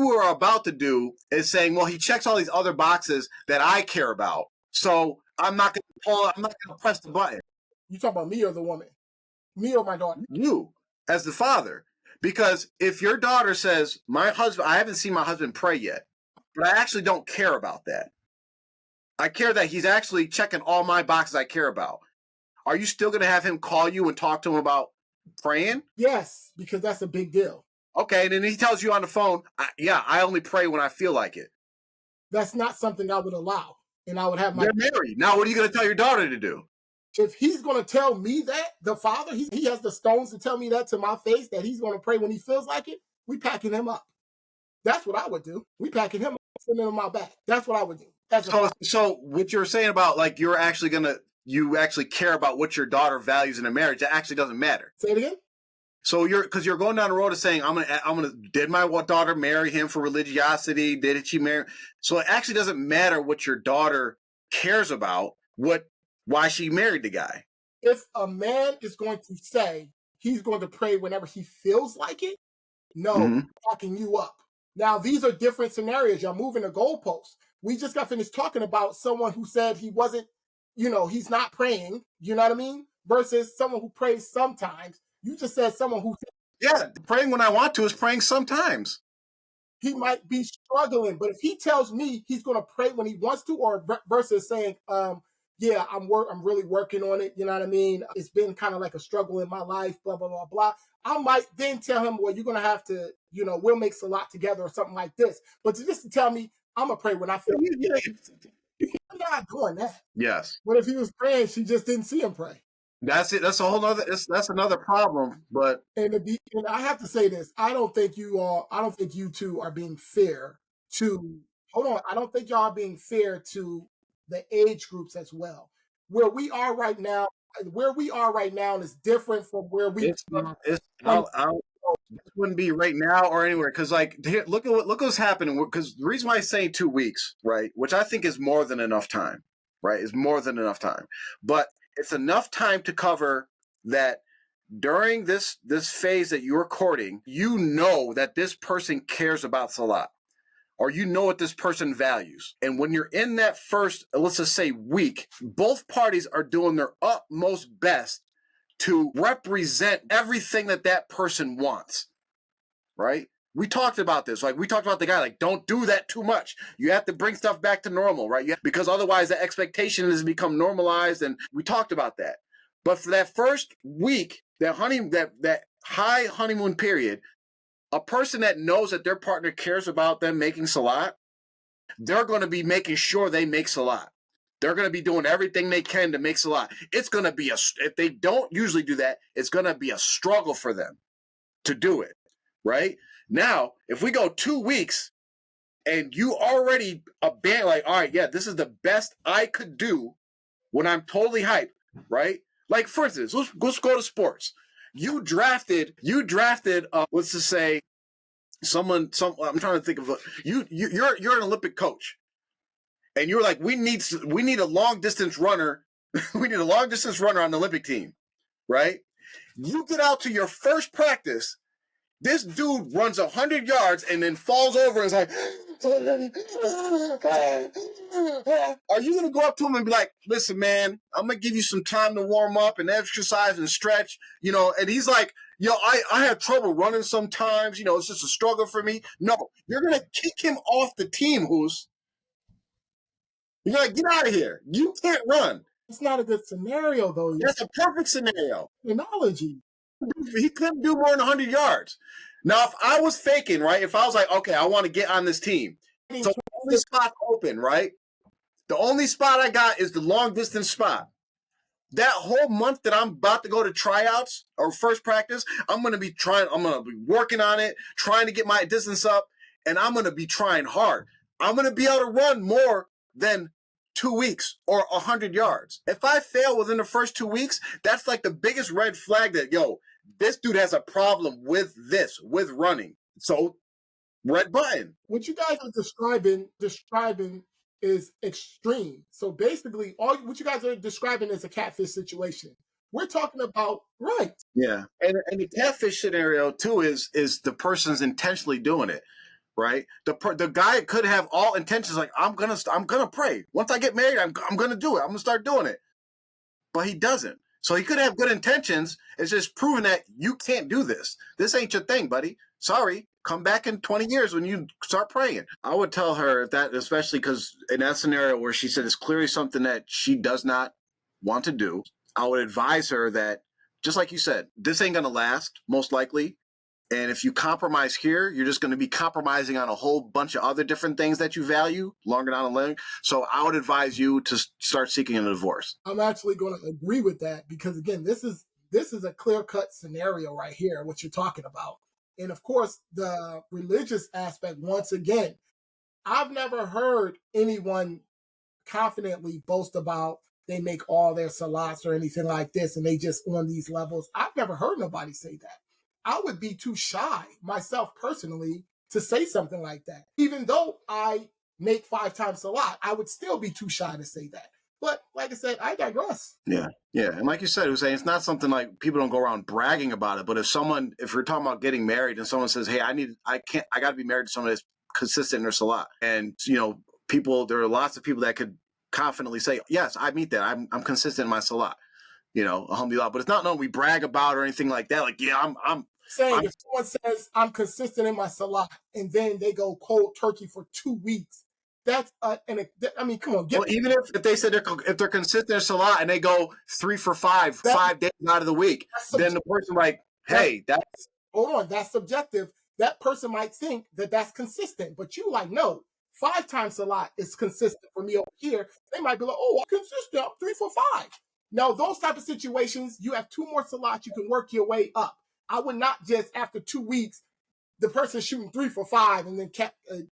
were about to do is saying, well, he checks all these other boxes that I care about, so I'm not going to press the button. You talking about me or the woman? Me or my daughter? You, as the father. Because if your daughter says, my husband, I haven't seen my husband pray yet, but I actually don't care about that. I care that he's actually checking all my boxes I care about. Are you still going to have him call you and talk to him about praying? Yes, because that's a big deal. Okay, and then he tells you on the phone, I only pray when I feel like it. That's not something I would allow. And I would have You're married. Now, what are you going to tell your daughter to do? If he's going to tell me that, the father, he has the stones to tell me that to my face, that he's going to pray when he feels like it, we packing him up. That's what I would do. We packing him up, sending him out back. That's what I would do. So what you're saying about, like, you actually care about what your daughter values in a marriage, that actually doesn't matter. Say it again? So because you're going down the road of saying, did my daughter marry him for religiosity? Did she marry? So it actually doesn't matter what your daughter cares about, why she married the guy. If a man is going to say he's going to pray whenever he feels like it, no, packing you up. Now, these are different scenarios. You're moving the goalposts. We just got finished talking about someone who said he wasn't, he's not praying, you know what I mean? Versus someone who prays sometimes. You just said someone who... Yeah, praying when I want to is praying sometimes. He might be struggling, but if he tells me he's going to pray when he wants to, or versus saying, I'm really working on it, you know what I mean? It's been kind of like a struggle in my life, blah, blah, blah, blah. I might then tell him, well, you're going to have to, we'll make salat together or something like this. But just to tell me, I'm going to pray when I feel I'm not doing that. Yes. But if he was praying, she just didn't see him pray. That's it. That's a whole other. That's another problem. But and I have to say this: I don't think you two are being fair to. Hold on, I don't think y'all are being fair to the age groups as well. Where we are right now is different from where we. This wouldn't be right now or anywhere, because look what's happening. Because the reason why I say 2 weeks, right, which I think is more than enough time, right, is more than enough time, but it's enough time to cover that during this phase that you're courting, you know that this person cares about Salat, or you know what this person values. And when you're in that first, let's just say, week, both parties are doing their utmost best to represent everything that that person wants, right? We talked about this. Like, we talked about the guy, like, don't do that too much. You have to bring stuff back to normal, right? Because otherwise the expectation has become normalized, and we talked about that. But for that first week, that high honeymoon period, a person that knows that their partner cares about them making Salat, they're going to be making sure they make Salat. They're going to be doing everything they can to make Salat. It's going to be if they don't usually do that, it's going to be a struggle for them to do it, right? Now, if we go 2 weeks and you already abandon, like, all right, yeah, this is the best I could do when I'm totally hyped, right? Like, for instance, let's go to sports. You drafted, let's just say, I'm trying to think of you're an Olympic coach, and you're like, we need a long distance runner, we need a long distance runner on the Olympic team, right? You get out to your first practice. This dude runs 100 yards and then falls over and is like, are you going to go up to him and be like, listen, man, I'm going to give you some time to warm up and exercise and stretch, and he's like, I have trouble running sometimes, it's just a struggle for me. No, you're going to kick him off the team, Who's. You're like, get out of here. You can't run. It's not a good scenario, though. That's a perfect scenario. Analogy. He couldn't do more than 100 yards. Now, if I was faking, right, if I was like, okay, I want to get on this team, so the only spot open, right? The only spot I got is the long distance spot. That whole month that I'm about to go to tryouts or first practice, I'm going to be working on it, trying to get my distance up, and I'm going to be trying hard. I'm going to be able to run more than 2 weeks or 100 yards. If I fail within the first 2 weeks, that's like the biggest red flag that, this dude has a problem with running. So, red button. What you guys are describing is extreme. So basically, what you guys are describing is a catfish situation. We're talking about, right. Yeah. And the catfish scenario, too, is the person's intentionally doing it. Right, the guy could have all intentions, like, I'm gonna pray. Once I get married, I'm gonna do it. I'm gonna start doing it, but he doesn't. So he could have good intentions. It's just proven that you can't do this. This ain't your thing, buddy. Sorry. Come back in 20 years when you start praying. I would tell her that, especially because in that scenario where she said it's clearly something that she does not want to do, I would advise her that, just like you said, this ain't gonna last, most likely. And if you compromise here, you're just going to be compromising on a whole bunch of other different things that you value longer down the line. So I would advise you to start seeking a divorce. I'm actually going to agree with that because, again, this is a clear-cut scenario right here, what you're talking about. And, of course, the religious aspect, once again, I've never heard anyone confidently boast about they make all their salats or anything like this and they just on these levels. I've never heard nobody say that. I would be too shy myself personally to say something like that. Even though I make 5 times Salat, I would still be too shy to say that. But like I said, I digress. Yeah. And like you said, Hussein, it's not something like people don't go around bragging about it. But if we're talking about getting married and someone says, hey, I got to be married to someone that's consistent in their Salat. And, there are lots of people that could confidently say, yes, I meet that. I'm consistent in my Salat. Alhamdulillah. But it's not nothing we brag about or anything like that. Like, yeah, I'm saying, if someone says I'm consistent in my Salat and then they go cold turkey for 2 weeks, that's come on. Well, even if they said if they're consistent in Salat and they go 3 for 5 days out of the week, then the person like, hey, hold on, that's subjective. That person might think that that's consistent, but you like, no, 5 times Salat is consistent for me over here. They might be like, oh, I'm consistent, I'm 3 for 5. Now, those type of situations, you have 2 more Salats, you can work your way up. I would not just, after 2 weeks, the person shooting 3 for 5 and then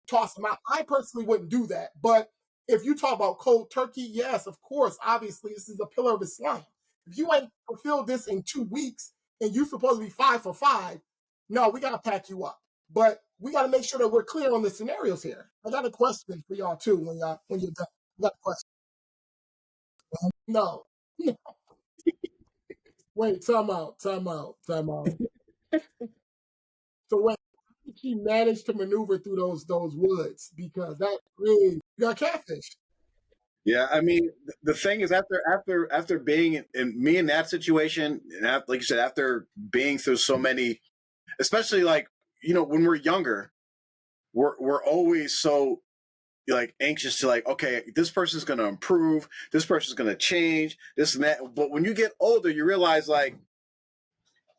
toss them out. I personally wouldn't do that. But if you talk about cold turkey, yes, of course, obviously, this is a pillar of Islam. If you ain't fulfilled this in 2 weeks and you're supposed to be 5 for 5, no, we got to pack you up. But we got to make sure that we're clear on the scenarios here. I got a question for y'all, too, when you're done. I got a question. No. Wait, time out. So wait, how did she manage to maneuver through those woods? Because that really you got catfish. Yeah, I mean, the thing is, after being in me in that situation, and like you said, after being through so many, especially like when we're younger, we're always so like anxious to like, okay, this person's going to improve, this person's going to change, this and that. But when you get older, you realize like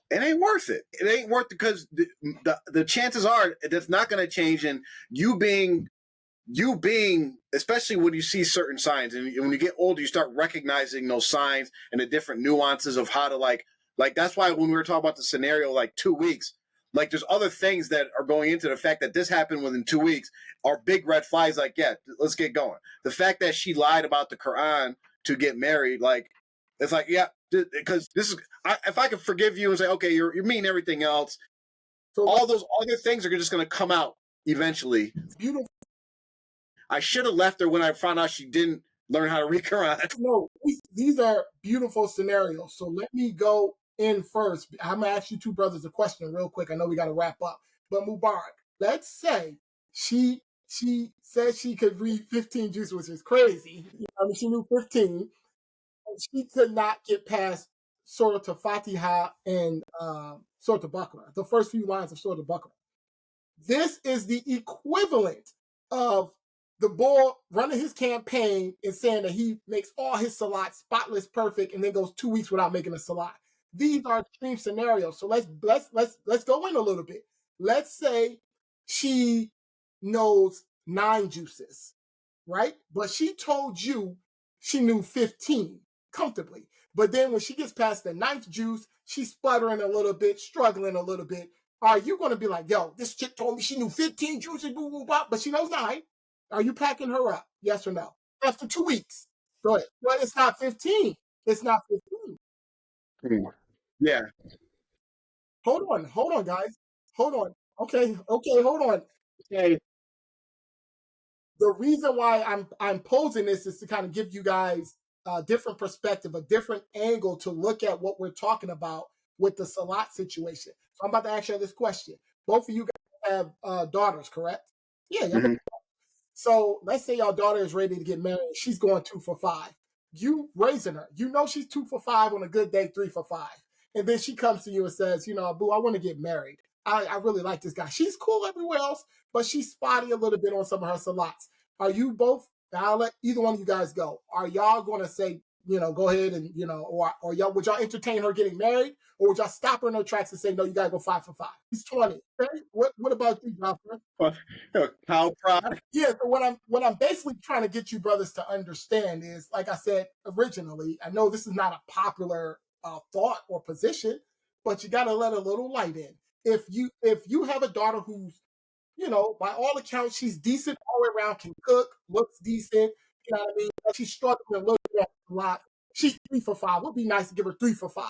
it ain't worth it. It ain't worth it because the chances are that's not going to change, and you being especially when you see certain signs and when you get older you start recognizing those signs and the different nuances of how to like that's why when we were talking about the scenario like 2 weeks, like there's other things that are going into the fact that this happened within 2 weeks are big red flags. Like, yeah, let's get going. The fact that she lied about the Quran to get married, like it's like, yeah, because this is if I could forgive you and say, okay, you're mean everything else, So all those other things are just going to come out eventually. beautiful. I should have left her when I found out she didn't learn how to read Quran. No, these are beautiful scenarios. So let me go in first. I'm gonna ask you two brothers a question real quick. I know we got to wrap up. But Mubarak, let's say she said she could read 15 juice, which is crazy. I mean, she knew 15, and she could not get past Surah Fatiha and Surah Baqarah, the first few lines of Surah Baqarah. This is the equivalent of the bull running his campaign and saying that he makes all his salat spotless, perfect, and then goes 2 weeks without making a salat. These are extreme scenarios. So let's go in a little bit. Let's say she knows 9 juices, right? But she told you she knew 15 comfortably. But then when she gets past the ninth juice, she's sputtering a little bit, struggling a little bit. Are you going to be like, yo, this chick told me she knew 15 juices, boo, boo, bop, but she knows 9? Are you packing her up? Yes or no? After 2 weeks. Go ahead. Well, it's not 15. It's not 15. Yeah. Hold on, guys. Hold on. Okay, hold on. Okay. The reason why I'm posing this is to kind of give you guys a different perspective, a different angle to look at what we're talking about with the Salat situation. So I'm about to ask you this question. Both of you guys have daughters, correct? Yeah, Mhm. so let's say your daughter is ready to get married. She's going 2 for 5. You raising her. You know she's 2 for 5 on a good day, 3 for 5. And then she comes to you and says, Boo, I want to get married. I really like this guy. She's cool everywhere else, but she's spotty a little bit on some of her salats. Are you both, I'll let either one of you guys go. Are y'all going to say, go ahead and, or y'all, would y'all entertain her getting married? Or would y'all stop her in her tracks and say, no, you got to go 5 for 5? He's 20. Okay? What about you, Joffrey? Cow prod. Yeah, so what I'm basically trying to get you brothers to understand is, like I said originally, I know this is not a popular thought or position, but you got to let a little light in. If you have a daughter who's, by all accounts, she's decent all the way around, can cook, looks decent, you know what I mean? But she's struggling a little bit a lot. She's 3 for 5. It would be nice to give her 3 for 5.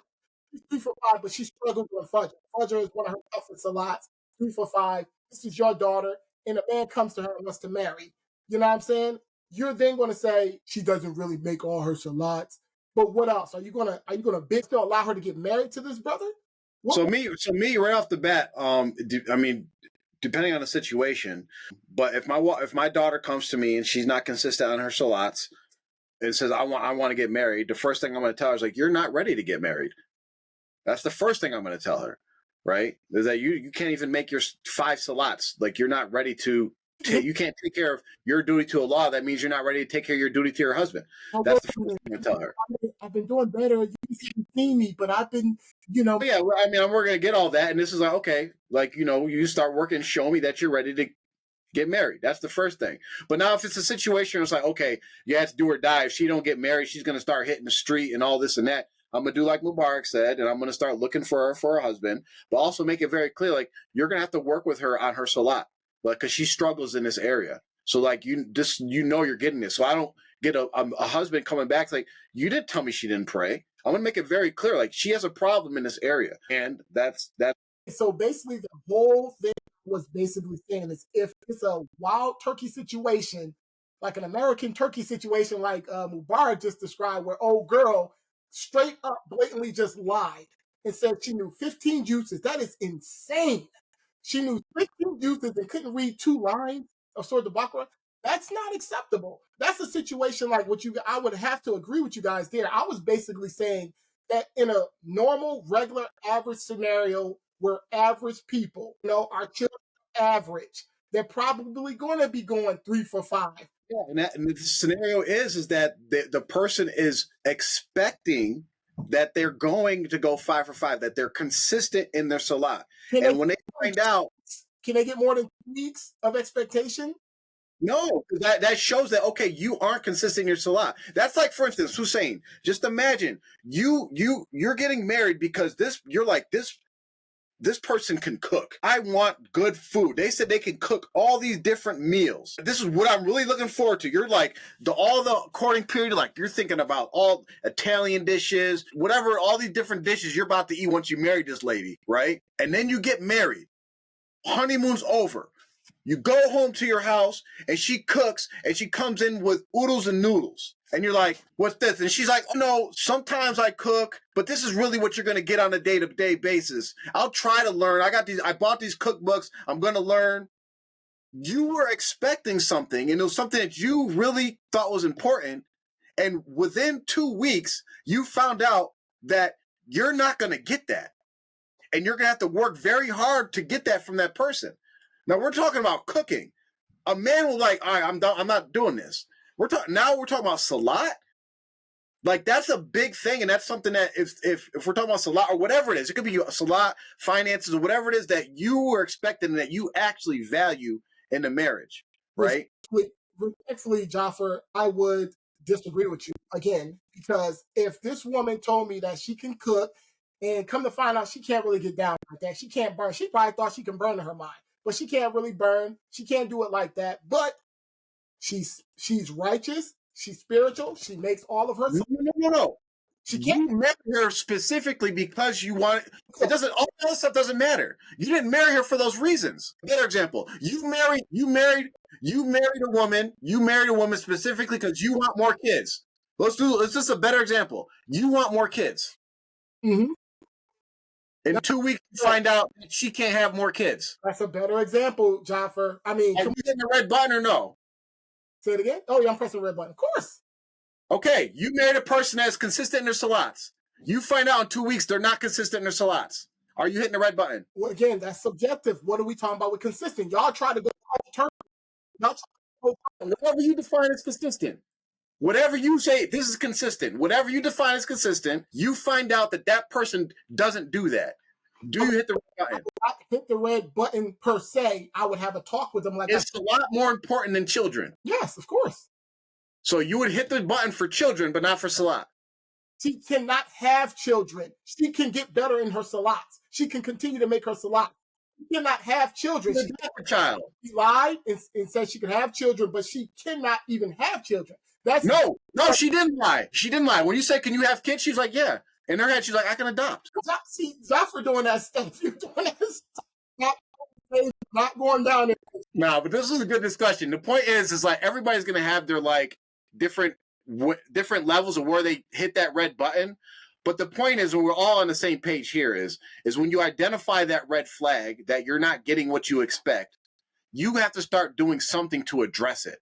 She's 3 for 5, but she struggles with Fudger. Fudger is one of her toughest a lot. 3 for 5. This is your daughter, and a man comes to her and wants to marry. You know what I'm saying? You're then going to say she doesn't really make all her salats. But what else? Are you gonna big still allow her to get married to this brother? What, So me, right off the bat, I mean, depending on the situation, but if my daughter comes to me and she's not consistent on her salats and says I want to get married, the first thing I'm going to tell her is like, you're not ready to get married. That's the first thing I'm going to tell her, right? Is that you can't even make your 5 salats. Like you're not ready to you can't take care of your duty to Allah. That means you're not ready to take care of your duty to your husband. That's the first thing I'm going to tell her. I've been doing better. You haven't seen me, but I've been, But yeah, I mean, we're going to get all that. And this is like, okay, like, you start working, show me that you're ready to get married. That's the first thing. But now if it's a situation where it's like, okay, you have to do or die. If she don't get married, she's going to start hitting the street and all this and that. I'm going to do like Mubarak said, and I'm going to start looking for a husband, but also make it very clear, like, you're going to have to work with her on her salat, like, because she struggles in this area. So, like, you're getting this. So I don't get a husband coming back like, you didn't tell me she didn't pray. I'm going to make it very clear, like, she has a problem in this area. And that's. So basically, the whole thing was basically saying is if it's a wild turkey situation, like an American turkey situation, like Mubarak just described, where old girl straight up blatantly just lied and said she knew 15 juices. That is insane. She knew 15 juices and couldn't read 2 lines of Surah Al-Baqarah. That's not acceptable. That's a situation like what I would have to agree with you guys there. I was basically saying that in a normal, regular, average scenario where average people, our children are average, they're probably going to be going 3 for 5. Yeah, and the scenario is that the person is expecting that they're going to go 5 for 5, that they're consistent in their salat. And when they find out, can they get more than 2 weeks of expectation? No, that shows that, okay, you aren't consistent in your salah. That's like, for instance, Hussein, just imagine you're getting married because you're like, this person can cook. I want good food. They said they can cook all these different meals. This is what I'm really looking forward to. You're like, all the courting period, like you're thinking about all Italian dishes, whatever, all these different dishes you're about to eat once you marry this lady, right? And then you get married. Honeymoon's over. You go home to your house and she cooks and she comes in with oodles and noodles. And you're like, what's this? And she's like, oh, no, sometimes I cook, but this is really what you're going to get on a day-to-day basis. I'll try to learn. I bought these cookbooks. I'm going to learn. You were expecting something, and it was something that you really thought was important. And within 2 weeks, you found out that you're not going to get that. And you're going to have to work very hard to get that from that person. Now we're talking about cooking. A man will like, all right, I'm done. I'm not doing this. We're talking about salat. Like that's a big thing, and that's something that if we're talking about salat or whatever it is, it could be salat, finances, or whatever it is that you were expecting and that you actually value in a marriage, right? Respectfully, Jaffer, I would disagree with you again, because if this woman told me that she can cook and come to find out she can't really get down like that, she can't burn. She probably thought she can burn in her mind. But she can't really burn. She can't do it like that. But she's righteous. She's spiritual. She makes all of her. No. She can't marry her specifically because you want. It doesn't. All that stuff doesn't matter. You didn't marry her for those reasons. Another example: you married a woman. You married a woman specifically because you want more kids. Let's just a better example. You want more kids. Mm-hmm. In 2 weeks, you find out that she can't have more kids. That's a better example, Jaffer. I mean, are you hitting the red button or no? Say it again. Oh, yeah, I'm pressing the red button. Of course. Okay, you married a person that's consistent in their salats. You find out in 2 weeks they're not consistent in their salats. Are you hitting the red button? Well, again, that's subjective. What are we talking about with consistent? Y'all try to go whatever you define as consistent. Whatever you say, this is consistent. Whatever you define as consistent, you find out that person doesn't do that. Do you hit the red button? I would not hit the red button per se. I would have a talk with them like it's a lot more important than children. Yes, of course. So you would hit the button for children, but not for salat. She cannot have children. She can get better in her salats. She can continue to make her salat. She cannot have children. She's not a child. She lied and said she could have children, but she cannot even have children. No, she didn't lie. She didn't lie. When you said, can you have kids? She's like, yeah. In her head, she's like, I can adopt. See, Zaffer doing that stuff. You're doing that stuff. Not going down there. No, but this is a good discussion. The point is like everybody's going to have their like different levels of where they hit that red button. But the point is, when we're all on the same page here is when you identify that red flag that you're not getting what you expect, you have to start doing something to address it,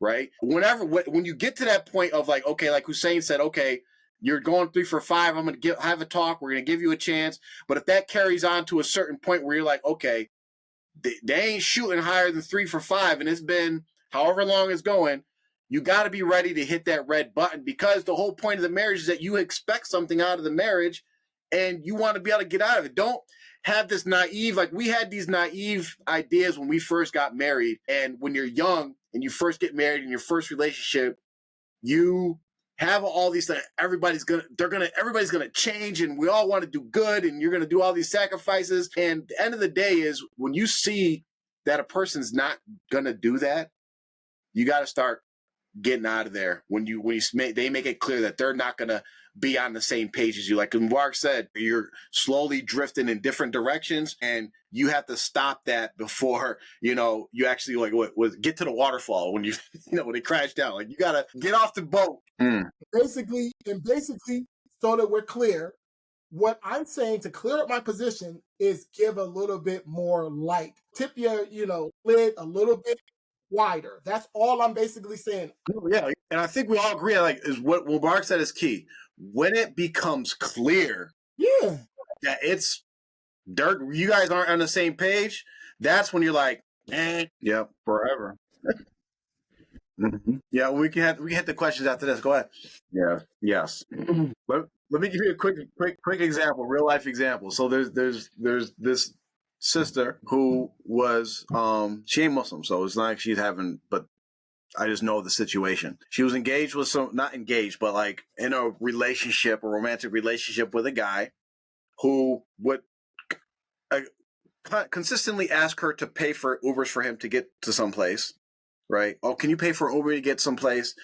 right? When you get to that point of like, okay, like Hussein said, okay, you're going 3 for 5. I'm going to have a talk. We're going to give you a chance. But if that carries on to a certain point where you're like, okay, they ain't shooting higher than 3 for 5, and it's been however long it's going, you got to be ready to hit that red button, because the whole point of the marriage is that you expect something out of the marriage and you want to be able to get out of it. Don't have this naive, like we had these naive ideas when we first got married. And when you're young and you first get married in your first relationship, you have all these things. Everybody's gonna change, and we all want to do good, and you're gonna do all these sacrifices. And the end of the day is when you see that a person's not gonna do that, you got to start getting out of there. When they make it clear that they're not gonna be on the same page as you. Like Mark said, you're slowly drifting in different directions, and you have to stop that before you actually get to the waterfall when when they crash down. Like you gotta get off the boat. Basically so that we're clear, what I'm saying to clear up my position is give a little bit more light. Tip your, lid a little bit wider. That's all I'm basically saying. Oh, yeah, and I think we all agree, like, is what Mark said is key. When it becomes clear Yeah. that it's dirt, you guys aren't on the same page, that's when you're like, yep, forever. Yeah, we can hit the questions after this. Go ahead. Yeah, yes. Let me give you a quick example, real life example. So there's this sister who was she ain't Muslim, so it's not like she's having, but I just know the situation. She was engaged with not engaged, but like in a relationship, a romantic relationship with a guy who would consistently ask her to pay for Ubers for him to get to someplace, right? Oh, can you pay for Uber to get someplace?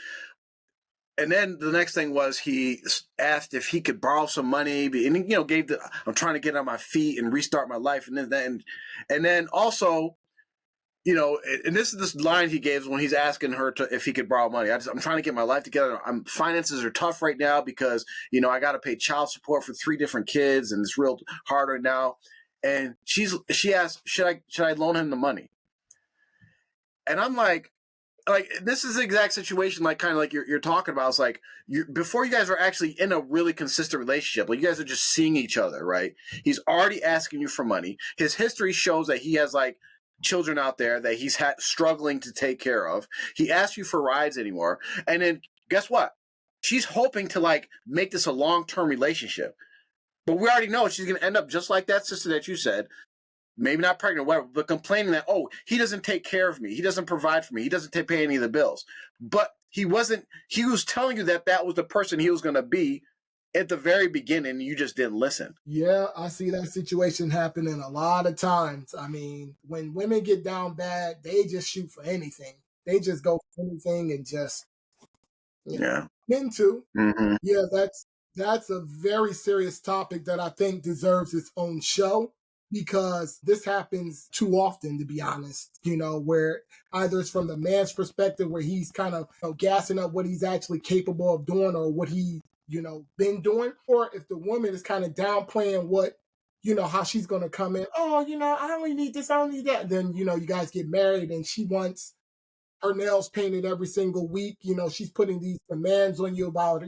And then the next thing was he asked if he could borrow some money, and gave I'm trying to get on my feet and restart my life, and then also, and this is this line he gave when he's asking her if he could borrow money. I'm trying to get my life together. Finances are tough right now because I got to pay child support for 3 different kids, and it's real hard right now. And she asked, should I loan him the money? And I'm like, this is the exact situation, like kind of like you're talking about. It's like before you guys are actually in a really consistent relationship, like you guys are just seeing each other, right? He's already asking you for money. His history shows that he has like children out there that he's struggling to take care of. He asks you for rides anymore, and then guess what? She's hoping to like make this a long-term relationship, but we already know she's going to end up just like that sister that you said. Maybe not pregnant, whatever, but complaining that, he doesn't take care of me. He doesn't provide for me. He doesn't pay any of the bills. But he was telling you that was the person he was going to be at the very beginning. You just didn't listen. Yeah, I see that situation happening a lot of times. I mean, when women get down bad, they just shoot for anything. They just go for anything and just, yeah. Men too. Mm-hmm. Yeah, that's a very serious topic that I think deserves its own show. Because this happens too often, to be honest, where either it's from the man's perspective where he's kind of gassing up what he's actually capable of doing or what he, been doing, or if the woman is kind of downplaying what, how she's going to come in, I don't need this, I don't need that. Then, you guys get married and she wants her nails painted every single week. She's putting these demands on you about,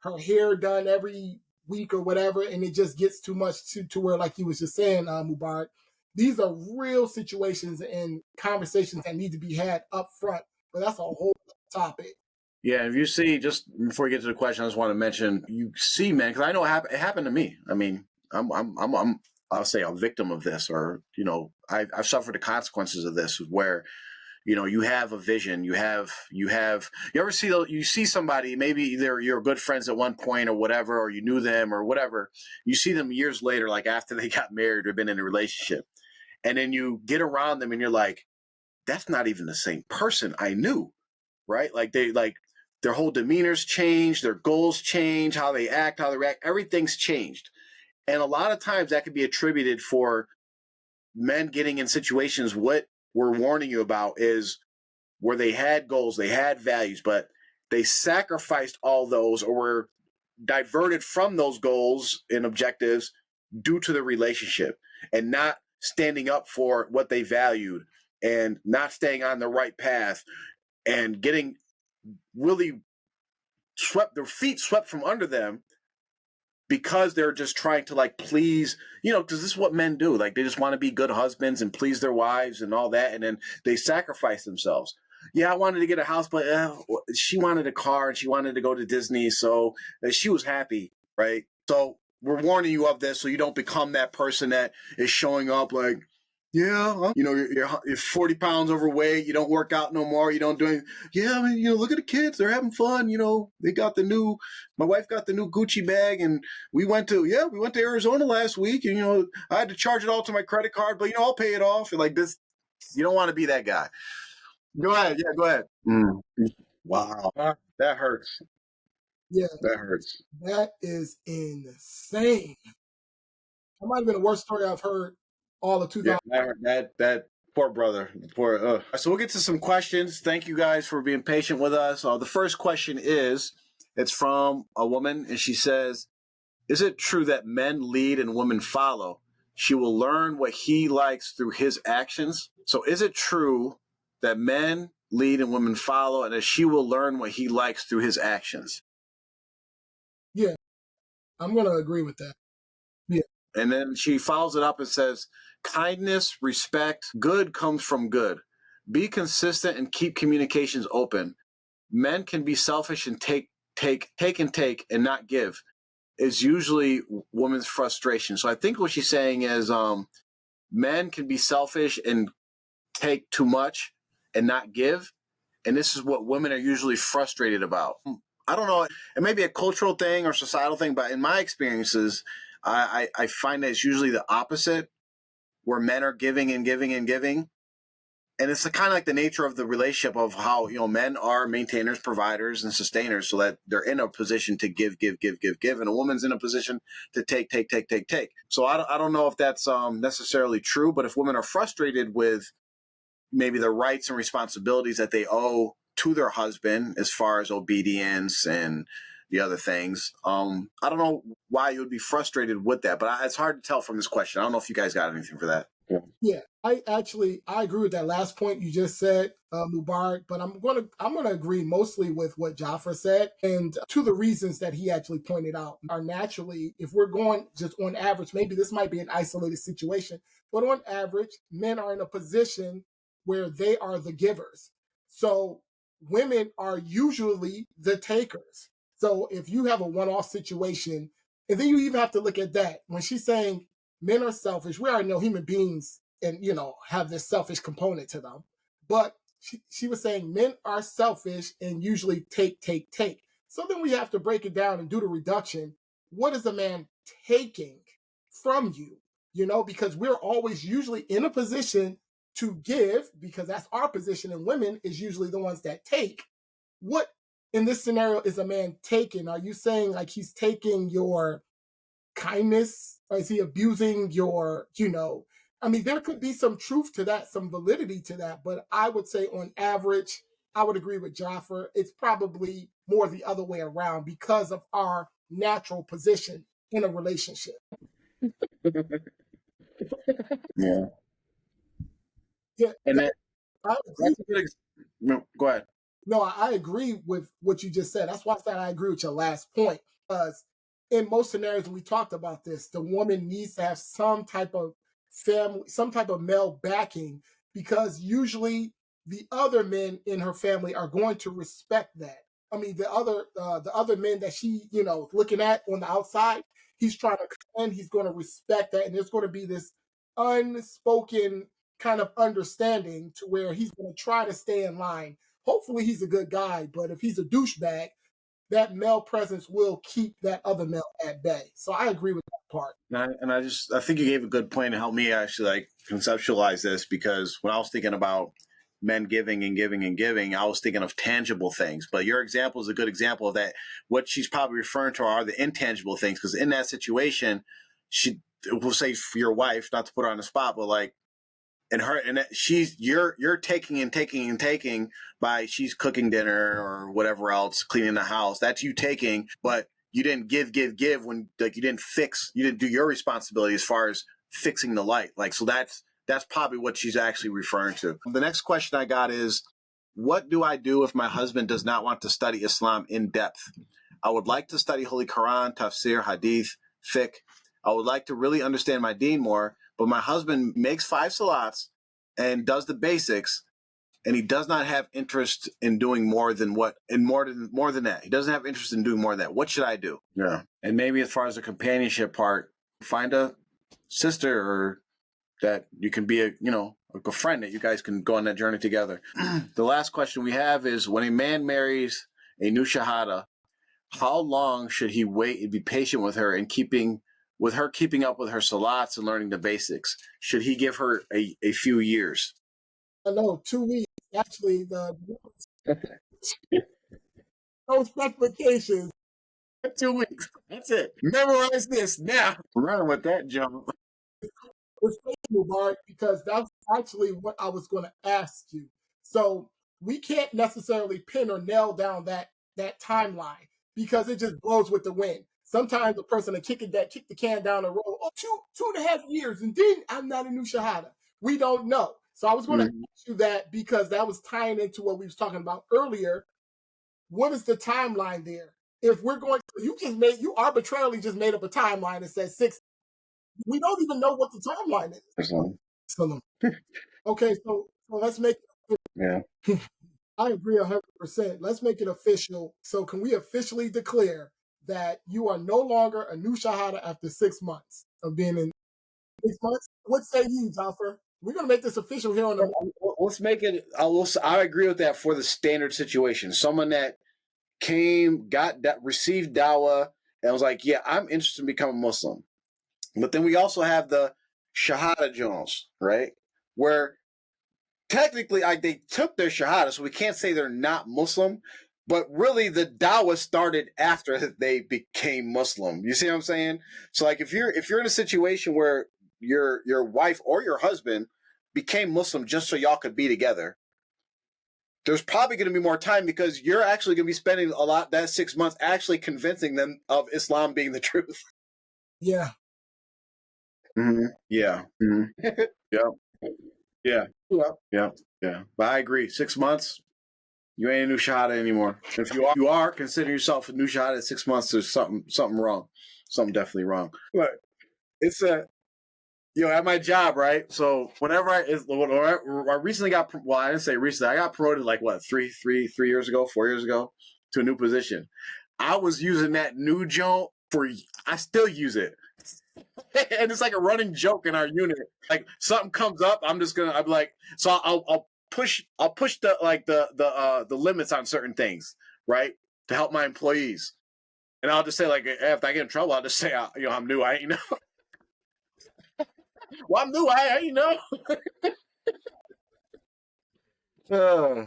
her hair done every week or whatever, and it just gets too much to where, like you was just saying, Mubarak, these are real situations and conversations that need to be had up front. But that's a whole topic. Yeah, if you see, just before we get to the question, I just want to mention, you see, man, because I know it happened to me. I mean, I'll say a victim of this, or I've suffered the consequences of this, where you have a vision, you ever see somebody, maybe you're good friends at one point or whatever, or you knew them or whatever, you see them years later, like after they got married or been in a relationship, and then you get around them and you're like, that's not even the same person I knew, right? Like their whole demeanors change, their goals change, how they act, how they react, everything's changed. And a lot of times that could be attributed for men getting in situations. What we're warning you about is where they had goals, they had values, but they sacrificed all those or were diverted from those goals and objectives due to the relationship and not standing up for what they valued and not staying on the right path and getting really their feet swept from under them because they're just trying to like please, because this is what men do. Like they just want to be good husbands and please their wives and all that. And then they sacrifice themselves. Yeah, I wanted to get a house, but she wanted a car and she wanted to go to Disney. So she was happy, right? So we're warning you of this so you don't become that person that is showing up like, yeah, you're 40 pounds overweight. You don't work out no more. You don't do anything. Yeah, I mean, look at the kids. They're having fun. They got my wife got the new Gucci bag, and we went to Arizona last week, and, I had to charge it all to my credit card, but, I'll pay it off. And like this, you don't want to be that guy. Go ahead. Yeah, go ahead. Wow. That hurts. Yeah. That hurts. That is insane. That might have been the worst story I've heard all of 2000. Yeah, that poor brother. So we'll get to some questions. Thank you guys for being patient with us. The first question is It's from a woman, and she says, "Is it true that men lead and women follow? She will learn what he likes through his actions." So is it true that men lead and women follow, and that she will learn what he likes through his actions? Yeah, I'm going to agree with that. Yeah. And then she follows it up and says, "Kindness, respect, good comes from good. Be consistent and keep communications open. Men can be selfish and take and not give, is usually women's frustration." So I think what she's saying is men can be selfish and take too much and not give. And this is what women are usually frustrated about. I don't know. It may be a cultural thing or societal thing, but in my experiences, I find that it's usually the opposite, where men are giving and giving and giving. And it's kind of like the nature of the relationship of how, men are maintainers, providers, and sustainers, so that they're in a position to give, and a woman's in a position to take. So I don't know if that's necessarily true, but if women are frustrated with maybe the rights and responsibilities that they owe to their husband as far as obedience and the other things, I don't know why you would be frustrated with that, but it's hard to tell from this question. I don't know if you guys got anything for that. Yeah, I agree with that last point you just said, Mubarak. But I'm gonna agree mostly with what Jaffer said, and to the reasons that he actually pointed out are naturally, if we're going just on average, maybe this might be an isolated situation, but on average, men are in a position where they are the givers. So women are usually the takers. So if you have a one-off situation, and then you even have to look at that when she's saying men are selfish. We already know human beings and have this selfish component to them. But she was saying men are selfish and usually take. So then we have to break it down and do the reduction. What is a man taking from you? Because we're always usually in a position to give, because that's our position, and women is usually the ones that take. What in this scenario is a man taking? Are you saying like he's taking your kindness? Or is he abusing your, I mean, there could be some truth to that, some validity to that, but I would say on average, I would agree with Jaffer. It's probably more the other way around because of our natural position in a relationship. Yeah. Yeah, And that, I agree. that's a good no, go ahead. No, I agree with what you just said. That's why I said I agree with your last point. Because in most scenarios, when we talked about this, the woman needs to have some type of family, some type of male backing, because usually the other men in her family are going to respect that. I mean, the other men that she, looking at on the outside, he's trying to come in, he's going to respect that, and there's going to be this unspoken kind of understanding to where he's going to try to stay in line. Hopefully he's a good guy, but if he's a douchebag, that male presence will keep that other male at bay. So I agree with that part. I think you gave a good point to help me actually like conceptualize this, because when I was thinking about men giving and giving and giving, I was thinking of tangible things. But your example is a good example of that. What she's probably referring to are the intangible things, because in that situation, we'll say for your wife, not to put her on the spot, but like, you're taking and taking and taking by she's cooking dinner or whatever else, cleaning the house. That's you taking, but you didn't give when, like, you didn't do your responsibility as far as fixing the light. Like, so that's probably what she's actually referring to. The next question I got is, what do I do if my husband does not want to study Islam in depth? I would like to study Holy Quran, tafsir, hadith, fiqh. I would like to really understand my deen more, but my husband makes 5 salats and does the basics, and he does not have interest in doing more than that. He doesn't have interest in doing more than that. What should I do? Yeah. And maybe as far as the companionship part, find a sister or that you can be a friend that you guys can go on that journey together. The last question we have is, when a man marries a new shahada, how long should he wait and be patient with her and keeping up with her salats and learning the basics? Should he give her a few years? I know 2 weeks. Actually, those specifications. 2 weeks. That's it. Memorize this now. Run with that, Joe. Was Mubarak, because that's actually what I was going to ask you. So we can't necessarily pin or nail down that timeline, because it just blows with the wind. Sometimes the person will kick the can down the road. Oh, 2.5 years, and then I'm not a new Shahada. We don't know. So I was going to ask you that because that was tying into what we was talking about earlier. What is the timeline there? If we're going, you arbitrarily just made up a timeline that says 6. We don't even know what the timeline is. So, okay, so let's make it. Yeah. I agree 100%. Let's make it official. So can we officially declare that you are no longer a new Shahada after 6 months of being in 6 months? What say you, Jaffer? We're going to make this official here on the. Let's make it. I agree with that for the standard situation. Someone that received dawah and was like, yeah, I'm interested in becoming Muslim. But then we also have the Shahada Jones, right? Where technically they took their Shahada, so we can't say they're not Muslim, but really the dawah started after they became Muslim. You see what I'm saying? So like if you're in a situation where your wife or your husband became Muslim just so y'all could be together, there's probably going to be more time because you're actually going to be spending a lot that 6 months actually convincing them of Islam being the truth. Yeah. Mm-hmm. Yeah. Mm-hmm. Yeah. Yeah. But I agree. 6 months, you ain't a new Shahada anymore. If you are considering yourself a new Shahada at 6 months, there's something wrong. Something definitely wrong. But it's at my job, right? So whenever I recently got, well, I didn't say recently, I got promoted like what, 3 years ago, 4 years ago to a new position. I was using that new joke I still use it. And it's like a running joke in our unit. Like something comes up, I'm like, so I'll push the limits on certain things, right? To help my employees. And I'll just say like, if I get in trouble, I'll just say, I'm new, I ain't know. Well, I'm new, I ain't know.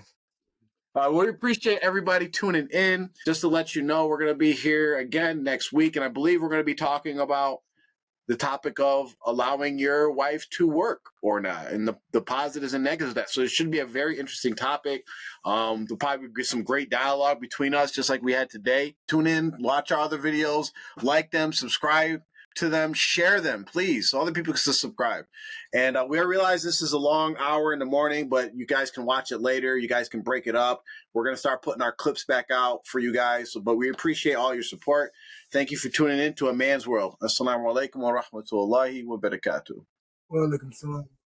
We appreciate everybody tuning in. Just to let you know, we're going to be here again next week, and I believe we're going to be talking about the topic of allowing your wife to work or not, and the positives and negatives of that. So it should be a very interesting topic. There'll probably be some great dialogue between us, just like we had today. Tune in, watch our other videos, like them, subscribe to them, share them, please, so other people can subscribe. And we realize this is a long hour in the morning, but you guys can watch it later. You guys can break it up. We're going to start putting our clips back out for you guys, but we appreciate all your support. Thank you for tuning in to A Man's World. Assalamu alaikum wa rahmatullahi wa barakatuh. Wa alaikum salam.